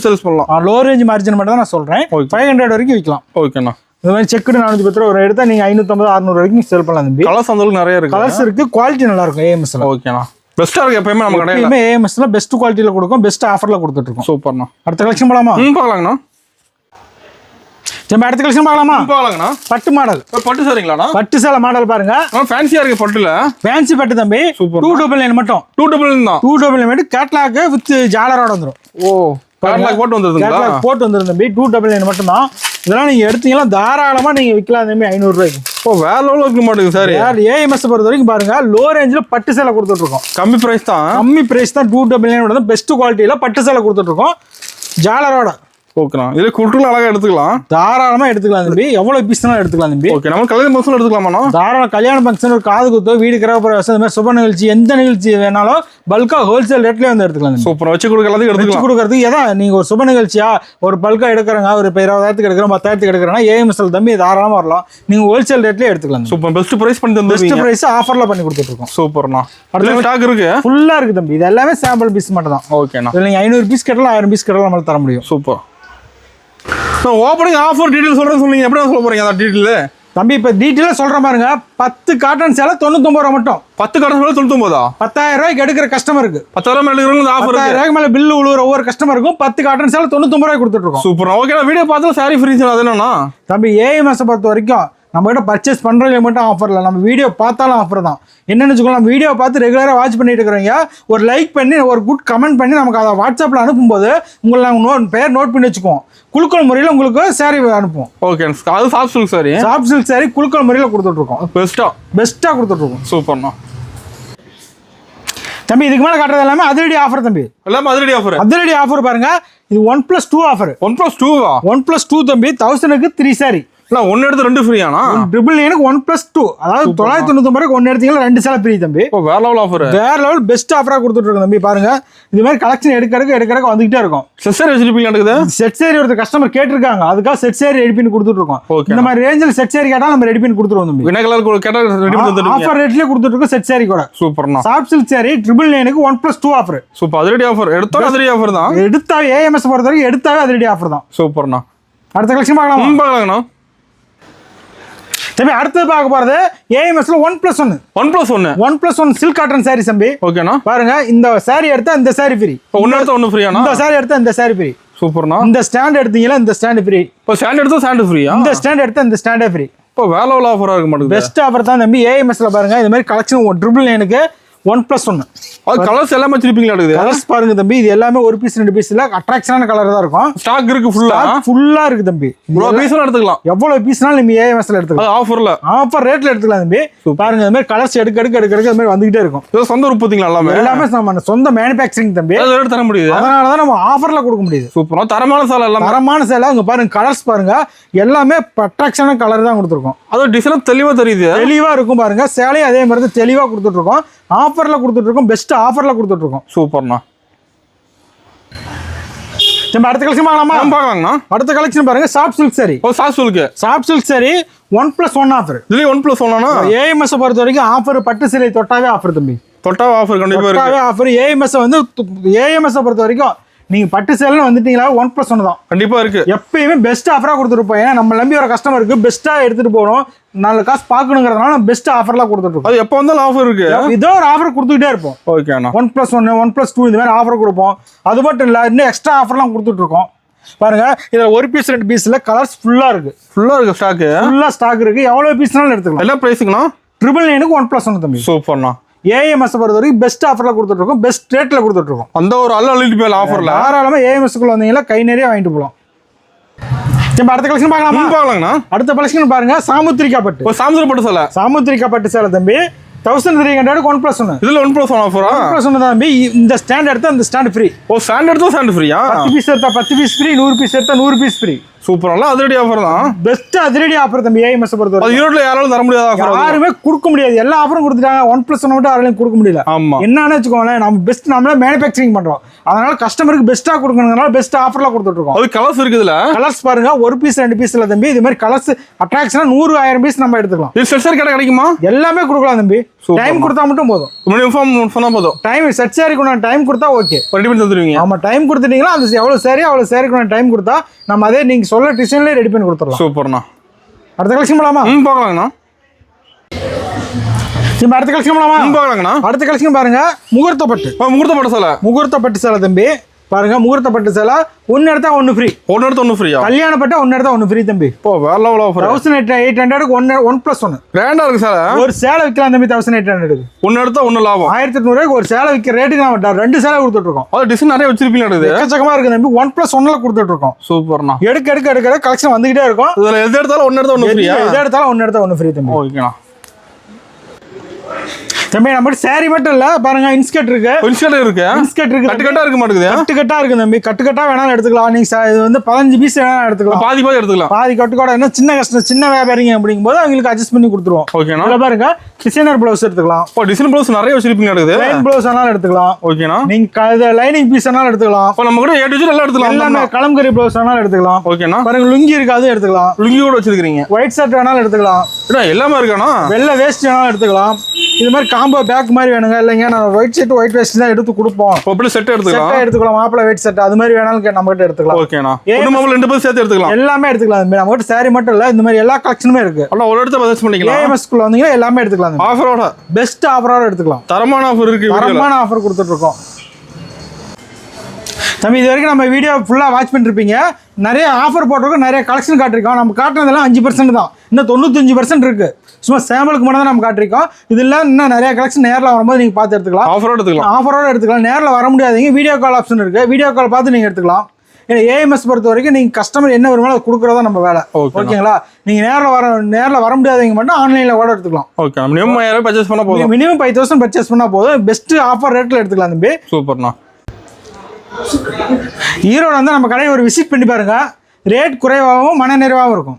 சேல்ஸ் பண்ணலாம். லோ ரேஞ்ச் மார்ஜின் மட்டும் தான் நான் சொல்றேன். 500 வரைக்கும் விற்கலாம். ஓகேண்ணா. இந்த மாதிரி செக்குடு 410 ரூபா எடுத்தா நீங்க 550 600 வரைக்கும் சேல் பண்ணலாம் தம்பி. கலர்ஸ் அந்த நிறைய இருக்கு. கலர்ஸ் இருக்கு. குவாலிட்டி நல்லா இருக்கும் ஏஎம்எஸ்ல. ஓகேண்ணா. பெஸ்டா இருக்கு. எப்பயுமே நம்ம கடையில ஏஎம்எஸ்ல பெஸ்ட் குவாலிட்டியில கொடுக்கும். பெஸ்ட் ஆஃபர்ல கொடுத்துட்டு இருக்கோம். சூப்பர்ண்ணா. அடுத்த கலெக்ஷன் போலாமா? பார்க்கலாங்கண்ணா. அடுத்த கலெக்ஷன் பார்க்கலாங்கண்ணா. பட்டு மாடல். பட்டு சரிங்களாண்ணா? பட்டு சேலை மாடல் பாருங்க. ஃபேன்சியா இருக்கு. பட்டுல ஃபேன்சி பட்டு தம்பி. 299 மட்டும். 299 தான். 299 மட்டும். கேட்லாக் வித் ஜாலரோட வந்துரும். ஓ, கேட்லாக் போட்டு வந்துருதுங்களா? கேட்லாக் போட்டு வந்துரும் தம்பி. 299 மட்டும் தான். இதெல்லாம் நீங்க எடுத்தீங்கன்னா தாராளமா நீங்க விற்கலாம் தம்பி 500 ரூபாய்க்கு. ஓ, வேற லெவல்ல இருக்க மாட்டேங்குது சார். ஏஎம்எஸ் பொறுத்த வரைக்கும் பாருங்க, லோ ரேஞ்சில பட்டு சேலை கொடுத்துட்டு இருக்கோம். கம்மி பிரைஸ் தான். 299 தான். பெஸ்ட் குவாலிட்டியில பட்டு சேலை கொடுத்துட்டு இருக்கோம். ஜாலரோட. ஓகேண்ணா இதுல குட்டுல அழகா எடுத்துக்கலாம். தாராளமா எடுத்துக்கலாம் தம்பி, எவ்வளவு பீஸ்னாலும் எடுத்துக்கலாம் தம்பி. ஓகே நம்ம கல்யாண ஃபங்க்ஷன் எடுத்துக்கலாமாண்ணா? தாராளம் கல்யாண ஃபங்க்ஷன், ஒரு காது குத்தோ, வீடு கிரகப்பிரவேசம், இந்த மாதிரி சுப நிகழ்ச்சி, எந்த நிகழ்ச்சி வேணாலும் பல்கா ஹோல்சேல் ரேட்லயே வந்து எடுத்துக்கலாம் தம்பி. சூப்பர் வச்சு கொடுக்க எல்லாத்தையும் வச்சு எடுத்துக்கலாம். கொடுக்கறதுக்கு ஏதாவது நீங்க ஒரு சுப நிகழ்ச்சியா ஒரு பல்கா எடுக்கிறங்க, ஒரு 20,000க்கு எடுக்கிறோம், 10,000க்கு எடுக்கிறோம்னா ஏஎம்எஸ்எல் தம்பி தாராளமா வரலாம். நீங்க ஹோல்சேல் ரேட்லயே எடுத்துக்கலாம். சூப்பர் பெஸ்ட் பிரைஸ் பண்ணி பெஸ்ட் தந்துருவீங்க. பிரைஸ் ஆஃபர்ல பண்ணி கொடுத்துட்டு இருக்கோம். சூப்பர்ண்ணா. அடுத்த அடுத்த ஸ்டாக் இருக்கு. ஃபுல்லா இருக்கு தம்பி. இது எல்லாமே சாம்பிள் பீஸ் மட்டும் தான். ஓகேண்ணா. இதுல நீங்க 500 பீஸ் கட்டலாம், 1000 பீஸ் கட்டலாம், நம்மளால தர முடியும். சூப்பர். ஓப்பனிங் ஆஃபர் டீடைல் சொல்றேன்னு சொன்னீங்க, எப்படி சொல்ல போறீங்க அந்த டீடைல்? தம்பி இப்ப டீட்டெயிலா சொல்ற பாருங்க. 10 காட்டன் சேலை 99 ரூபா மட்டும். 10 கடை 99. 10,000 ரூபாய்க்கு எடுக்கிற கஸ்டமருக்கு 10,000 மேல எடுக்கிறவங்க ஆஃபர் 10,000 ரூபாய்க்கு மேல பில்லு உழுவுற ஒவ்வொரு கஸ்டமருக்கும் 10 காட்டன் சேலை 99 ரூபாய்க்கு கொடுத்துட்டு இருக்கோம். சூப்பர். ஓகே வீடியோ பார்த்தா சாரி ஃப்ரீ அது என்னன்னா தம்பி ஏஎம்எஸ் பொறுத்த வரைக்கும் நம்ம கிட்ட பர்ச்சேஸ் பண்றவங்க மட்டும் ஆஃபர் இல்லை, நம்ம வீடியோ பார்த்தாலும் ஆஃபர் தான். என்னன்னு வச்சுக்கோங்க, நம்ம வீடியோ பார்த்து ரெகுலராக வாட்ச் பண்ணிட்டு இருக்கிறவங்க ஒரு லைக் பண்ணி ஒரு குட் கமெண்ட் பண்ணி நமக்கு அதை வாட்ஸ்அப்பில் அனுப்பும்போது உங்களை நாங்கள் பேர் நோட் பண்ணி வச்சுக்குவோம். குழுக்கள் முறையில் உங்களுக்கு சாரி அனுப்புவோம். ஓகே அது soft silk sorry. Soft silk sorry குழுக்கள் முறையில் கொடுத்துட்டு இருக்கோம். பெஸ்ட்டாக கொடுத்துட்டு இருக்கோம். சூப்பர்ண்ணா. தம்பி இதுக்கு மேலே காட்டுறது எல்லாமே அதிரடி ஆஃபர் தம்பி. எல்லாமே அதிரடி ஆஃபர். அதிரடி ஆஃபர் பாருங்க. இது 1+2 ஆஃபர். 1+2வா? 1+2 தம்பி. 1000க்கு 3 சாரி. இல்ல 1 எடுத்து 2 ஃப்ரீயானா? 999க்கு 1+2, அதாவது 999 1 எடுத்தீங்கன்னா 2 சேலை ஃப்ரீ தம்பி. இப்போ வேற லெவல் ஆஃபர். வேற லெவல் பெஸ்ட் ஆஃபரா கொடுத்துட்டு இருக்கோம் தம்பி. பாருங்க இது மாதிரி கலெக்ஷன் எடுக்கிறதுக்கு வந்துகிட்டே இருக்கும். செட் சாரி வச்சிருப்பீங்க நடக்குது. செட் சாரி ஒருத்தர் கஸ்டமர் கேட்டிருக்காங்க, அதுக்காக செட் சாரி ரெடி பண்ணி கொடுத்துட்டு இருக்கோம். இந்த மாதிரி ரேஞ்சில் செட் சாரி கேட்டா நம்ம ரெடி பண்ணி கொடுத்துருவோம் தம்பி. என்ன கலர் கேட்டா ரெடி பண்ணி தந்துருவீங்க. ஆஃபர் ரேட்லயே கொடுத்துட்டு இருக்கோம் செட் சாரி கூட. சூப்பர்ண்ணா. சாஃப்ட் சில்க் சாரி 999க்கு 1+2 ஆஃபர். சூப்பர் அதிரடி ஆஃபர். எடுத்தாலும் அதிரடி ஆஃபர் தான். எடுத்தாவே ஏஎம்எஸ் பொறுத்த வரைக்கும் எடுத்தாவே அதிரடி ஆஃபர் தான். சூப்பர்ண்ணா. அடுத்த கலெக்ஷன் பார்க்கலாம். பார்க்கலாங்கண்ணா. தம்பி அடுத்து பார்க்க போறது ஏஎம்எஸ்ல 1+1. 1+1 சில்க் காட்டன் சாரி தம்பி. ஓகேண்ணா. பாருங்க இந்த சாரி எடுத்தா இந்த சாரி ஃப்ரீ. இப்போ 1 எடுத்தா 1 ஃப்ரீயானா? இந்த சாரி எடுத்தா இந்த சாரி ஃப்ரீ. சூப்பர்ண்ணா. இந்த ஸ்டாண்ட் எடுத்தீங்களா இந்த ஸ்டாண்ட் ஃப்ரீ. இப்போ ஸ்டாண்ட் எடுத்தா ஸ்டாண்ட் ஃப்ரீயா? இந்த ஸ்டாண்ட் எடுத்தா இந்த ஸ்டாண்டே ஃப்ரீ. இப்போ வேற லெவல் ஆஃபரா இருக்க மாட்டேங்குது. பெஸ்ட் ஆஃபர் தான் தம்பி. ஏஎம்எஸ்ல பாருங்க இந்த மாதிரி கலெக்ஷன் 999க்கு 1+1. அது கலர்ஸ் எல்லாமே வச்சிருப்பீங்களா? இருக்குது கலர்ஸ் பாருங்க தம்பி. இது எல்லாமே ஒரு பீஸ் 2 பீஸ் இல்ல, அட்ராக்ஷனான கலர் தான் இருக்கும். ஸ்டாக் இருக்கு ஃபுல்லா இருக்கு தம்பி. இவ்வளவு பீஸ்லாம் எடுத்துக்கலாம். எவ்வளவு பீஸ்னாலும் நீங்க ஏஎம்எஸ்ல எடுத்துக்கலாம். ஆஃபர்ல ஆஃபர் ரேட்ல எடுத்துக்கலாம் தம்பி. பாருங்க இந்த மாதிரி கலர்ஸ் எடுக்க இந்த மாதிரி வந்துகிட்டே இருக்கும். இது சொந்த உற்பத்திங்களா? எல்லாமே நம்ம சொந்த மேனுஃபேக்சரிங் தம்பி. அதை எடுத்து தர முடியுது. அதனால தான் நம்ம ஆஃபர்ல கொடுக்க முடியுது. சூப்பரா தரமான சேலை எல்லாம். தரமான சேலை. அங்க பாருங்க கலர்ஸ் பாருங்க, எல்லாமே அட்ராக்ஷனான கலர் தான் கொடுத்துருக்கோம். அது டிசைன் தெளிவா தெரியுது. தெளிவா இருக்கும் பாருங்க. சேலையும் அதே மாதிரி தான் தெளிவா கொடுத்துட்டு இருக்கோம். ஆஃபர்ல கொடுத்துட்டு இருக்கோம். பெஸ்ட் ஆஃபர்ல கொடுத்துட்டு இருக்கோம். சூப்பர்ண்ணா. அடுத்த கலெக்ஷன் பார்க்கலாமா? அடுத்த கலெக்ஷன் பாருங்க. Soft silk sorry. Soft silk sorry 1+1 offer. இதுல 1+1 ஏஎம்எஸ் பொறுத்த வரைக்கும் ஆஃபர். பட்டு சேலை தொட்டாவே ஆஃபர் தம்பி. தொட்டாவே ஆஃபர் கண்டிப்பா இருக்கு. ஆஃபர் ஏஎம்எஸ் வந்து ஏஎம்எஸ் பொறுத்த வரைக்கும் நீங்க பட்டு சேலை வந்துட்டீங்களா 1+1 தான் கண்டிப்பா இருக்கு. எப்பயுமே பெஸ்ட் ஆஃபரா கொடுத்துருப்போம். ஏன்னா நம்ம நம்பி வர கஸ்டமருக்கு பெஸ்ட்டா எடுத்துட்டு போகணும், நல்ல காசு பார்க்கணுங்கிறதுனால பெஸ்ட் ஆஃபர்லாம் கொடுத்துட்டு இருக்கோம். அது எப்போ வந்தாலும் ஆஃபர் இருக்கு. இதோ ஒரு ஆஃபர் கொடுத்துக்கிட்டே இருப்போம். ஓகேண்ணா. 1+1 1+2 இந்த மாதிரி ஆஃபர் கொடுப்போம். அது மட்டும் இல்ல, இன்னும் எக்ஸ்ட்ரா ஆஃபர்லாம் கொடுத்துட்டு இருக்கோம். பாருங்க இதுல ஒரு பீஸ் 2 பீஸ்ல கலர்ஸ் ஃபுல்லா இருக்கு. ஸ்டாக் இருக்கு. எவ்வளவு பீஸ்னாலும் எடுத்துக்கலாம். எல்லா பிரைஸுங்கண்ணா 999க்கு 1+1 தம்பி. சூப்பர்ண்ணா. ஏஎம்எஸ் பொறுத்த வரைக்கும் பெஸ்ட் ஆஃபர்ல கொடுத்துட்டு இருக்கோம். பெஸ்ட் ரேட்ல கொடுத்துட்டு இருக்கோம். அந்த ஒரு அள்ளிட்டு மேல ஆஃபர்ல தாராளமா ஏஎம்எஸ்க்குள்ள வந்தீங்கன்னா கை நிறைய வாங்கிட்டு போகலாம். அடுத்த கலெக்ஷன் பார்க்கலாமா? அடுத்த கலெக்ஷன் பாருங்க. சாமுத்திரிகா பட்டு. சாமுத்திரிகா பட்டு சேலை தம்பி 1300க்கு 1+1. இதுல 1+1 ஆஃபரா? 1+1 தான் தம்பி. இந்த ஸ்டாண்ட் எடுத்தா இந்த ஸ்டாண்ட் ஃப்ரீ. ஸ்டாண்ட் எடுத்தா ஸ்டாண்ட் ஃப்ரீயா? 10 பீஸ் எடுத்தா 10 பீஸ் ஃப்ரீ. 100 பீஸ் எடுத்தா 100 பீஸ் ஃப்ரீ. சூப்பரா அதிரடி ஆஃபர் தான். பெஸ்ட் அதிரடி ஆஃபர் தம்பி. ஏஎம்எஸ் பொறுத்தவரை அது ஈரோட்ல யாராலும் தர முடியாத ஆஃபர். யாருமே கொடுக்க முடியாது. எல்லா ஆஃபரும் கொடுத்துட்டாங்க. 1+1 மட்டும் யாராலையும் கொடுக்க முடியல. என்னன்னு வச்சுக்கோங்களேன், நம்ம பெஸ்ட் நம்மளே மேனுஃபேக்சரிங் பண்றோம். அதனால கஸ்டமருக்கு பெஸ்ட்டா கொடுக்கணும்னால பெஸ்ட் ஆஃபர்ல கொடுத்துட்டு இருக்கோம். அது கலர்ஸ் இருக்குதுல. கலர்ஸ் பாருங்க. ஒரு பீஸ் 2 பீஸ் இல்ல தம்பி. இது மாதிரி கலர்ஸ் அட்ராக்ஷனா 100 1000 பீஸ் நம்ம எடுத்துக்கலாம். இது செட் சாரி கிடைக்குமா? எல்லாமே கொடுக்கலாம் தம்பி. டைம் கொடுத்தா மட்டும் போதும். இன்ஃபார்ம் சொன்னா போதும். டைம் செட் சாரிக்கு நான் டைம் கொடுத்தா ஓகே. ரெடி பண்ணி தந்துருவீங்க. ஆமா டைம் கொடுத்துட்டீங்களா அந்த எவ்வளவு சாரிக்கு நான் டைம் கொடுத்தா நம்ம அதே நீங்க சொல்ல டிசைன்லயே ரெடி பண்ணி கொடுத்துடலாம். சூப்பர்ண்ணா. அடுத்த கலெக்ஷன் போலாமா? பார்க்கலாங்கண்ணா. அடுத்த கலெக்ஷன் போலாமா? பார்க்கலாங்கண்ணா. அடுத்த கலெக்ஷன் பாருங்க. முகூர்த்த பட்டு சேலை தம்பி. பாருங்க முகூர்த்த பட்டு சேலை 1 எடுத்தா 1 ஃப்ரீ. 1 எடுத்தா 1 ஃப்ரீயா? கல்யாண பட்டு 1 எடுத்தா 1 ஃப்ரீ தம்பி. இப்போ வேற லெவல் ஆஃபர். 1800க்கு 1+1. கிராண்டா இருக்கு சார். ஒரு சேலை விற்கலாம் தம்பி 1800க்கு. 1 எடுத்தா 1 லாபம். 1800க்கு ஒரு சேலை விற்கிற ரேட்டுக்கு நம்ம 2 சேலை கொடுத்துட்டு இருக்கோம். அது டிசைன் நிறைய வச்சிருப்பீங்க. எக்கச்சக்கமா இருக்கு தம்பி. 1+1ல கொடுத்துட்டு இருக்கோம். சூப்பர்ண்ணா. எடுக்க கலெக்ஷன் வந்துகிட்டே இருக்கும். இதுல எது எடுத்தாலும் 1 எடுத்தா 1 ஃப்ரீயா? எது எடுத்தாலும் 1 எடுத்தா 1 ஃப்ரீ தம்பி. ஓகேண்ணா. தம்பி நம்ம saree மட்டும் இல்ல பாருங்க இன்ஸ்கர்ட் இருக்கு இன்ஸ்கர்ட் இருக்கு இன்ஸ்கர்ட் இருக்கு கட்டுக்கட்டா இருக்க மாட்டேங்குது கட்டுக்கட்டா இருக்கு தம்பி கட்டுக்கட்டா வேணாலும் எடுத்துக்கலாம் நீங்க இது வந்து 15 பீஸ் வேணாலும் எடுத்துக்கலாம் பாதி பாதி எடுத்துக்கலாம் பாதி கட்டுக்கோட என்ன சின்ன கஷ்டம் சின்ன வியாபாரிங்க அப்படிங்கும்போது அவங்களுக்கு அட்ஜஸ்ட் பண்ணி கொடுத்துருவோம் ஓகேண்ணா இதுல பாருங்க டிசைனர் ப்ளவுஸ் எடுத்துக்கலாம் இப்போ டிசைன் ப்ளவுஸ் நிறைய வச்சிருப்பீங்க இருக்குது லைன் ப்ளவுஸ் வேணாலும் எடுத்துக்கலாம் ஓகேண்ணா நீங்க லைனிங் பீஸ் வேணாலும் எடுத்துக்கலாம் இப்போ நம்ம கூட ஏ டு Z எல்லாம் எடுத்துக்கலாம் எல்லாமே கலம்கரி ப்ளவுஸ் வேணாலும் எடுத்துக்கலாம் ஓகேண்ணா பாருங்க லுங்கி இருக்கு அதுவும் எடுத்துக்கலாம் லுங்கி கூட வச்சிருக்கீங்க ஒயிட் ஷர்ட் வேணாலும் எடுத்துக்கலாம் எல்லாமே இருக்காண்ணா வெள்ளை வேஸ்ட் வேணாலும் எடுத்துக்கலாம் இது மாதிரி காம்போ பேக் மாதிரி வேணுங்க இல்லைங்க நான் ஒயிட் ஷர்ட் ஒயிட் வேஸ்ட் தான் எடுத்து கொடுப்போம் அப்படி செட் எடுத்துக்கலாம் செட்டா எடுத்துக்கலாம் மாப்பிள வெயிட் செட் அது மாதிரி வேணாலும் நம்ம கிட்ட எடுத்துக்கலாம் ஓகேண்ணா நம்ம ரெண்டு பேரும் சேர்த்து எடுத்துக்கலாம் எல்லாமே எடுத்துக்கலாம் நம்ம கிட்ட saree மட்டும் இல்ல இந்த மாதிரி எல்லா கலெக்ஷனுமே இருக்கு அண்ணா ஒரு இடத்த பர்ச்சேஸ் பண்ணிக்கலாம் AMS குள்ள வந்தீங்கன்னா எல்லாமே எடுத்துக்கலாம் ஆஃபரோட பெஸ்ட் ஆஃபரோட எடுத்துக்கலாம் தரமான ஆஃபர் இருக்கு தரமான ஆஃபர் கொடுத்துட்டு இருக்கோம் தம்பி இது வரைக்கும் நம்ம வீடியோ ஃபுல்லாக வாட்ச் பண்ணிருப்பீங்க நிறைய ஆஃபர் போட்டிருக்கோம் நிறைய கலெக்ஷன் காட்டிருக்கோம் நம்ம காட்டுனதெல்லாம் 5% தான் இன்னும் 95% இருக்கு சும்மா சாம்பிளுக்கு மட்டும் தான் நம்ம காட்டிருக்கோம் இதெல்லாம் இன்னும் நிறைய கலெக்ஷன் நேரில் வரும்போது நீங்கள் பார்த்து எடுத்துக்கலாம் ஆஃபரோட எடுத்துக்கலாம் ஆஃபரோட எடுத்துக்கலாம் நேரில் வர முடியாதீங்க வீடியோ கால் ஆப்ஷன் இருக்கு வீடியோ கால் பார்த்து நீங்கள் எடுத்துக்கலாம் ஏன்னா AMS பொறுத்த வரைக்கும் நீங்கள் கஸ்டமர் என்ன வருமானோ அதை கொடுக்குறதா நம்ம வேலை ஓகேங்களா நீங்கள் நேரில் வர முடியாதவங்க மட்டும் ஆன்லைனில் கூட எடுத்துக்கலாம் ஓகே மினிமம் 5000 பர்ச்சேஸ் பண்ணா போதும் மினிமம் 5000 பர்ச்சேஸ் பண்ணால் போதும் பெஸ்ட் ஆஃபர் ரேட்டில் எடுத்துக்கலாம் தம்பி சூப்பர்ண்ணா ஈரோடு வந்து நம்ம கடையை ஒரு விசிட் பண்ணி பாருங்க ரேட் குறைவாகவும் மன நிறைவாகவும் இருக்கும்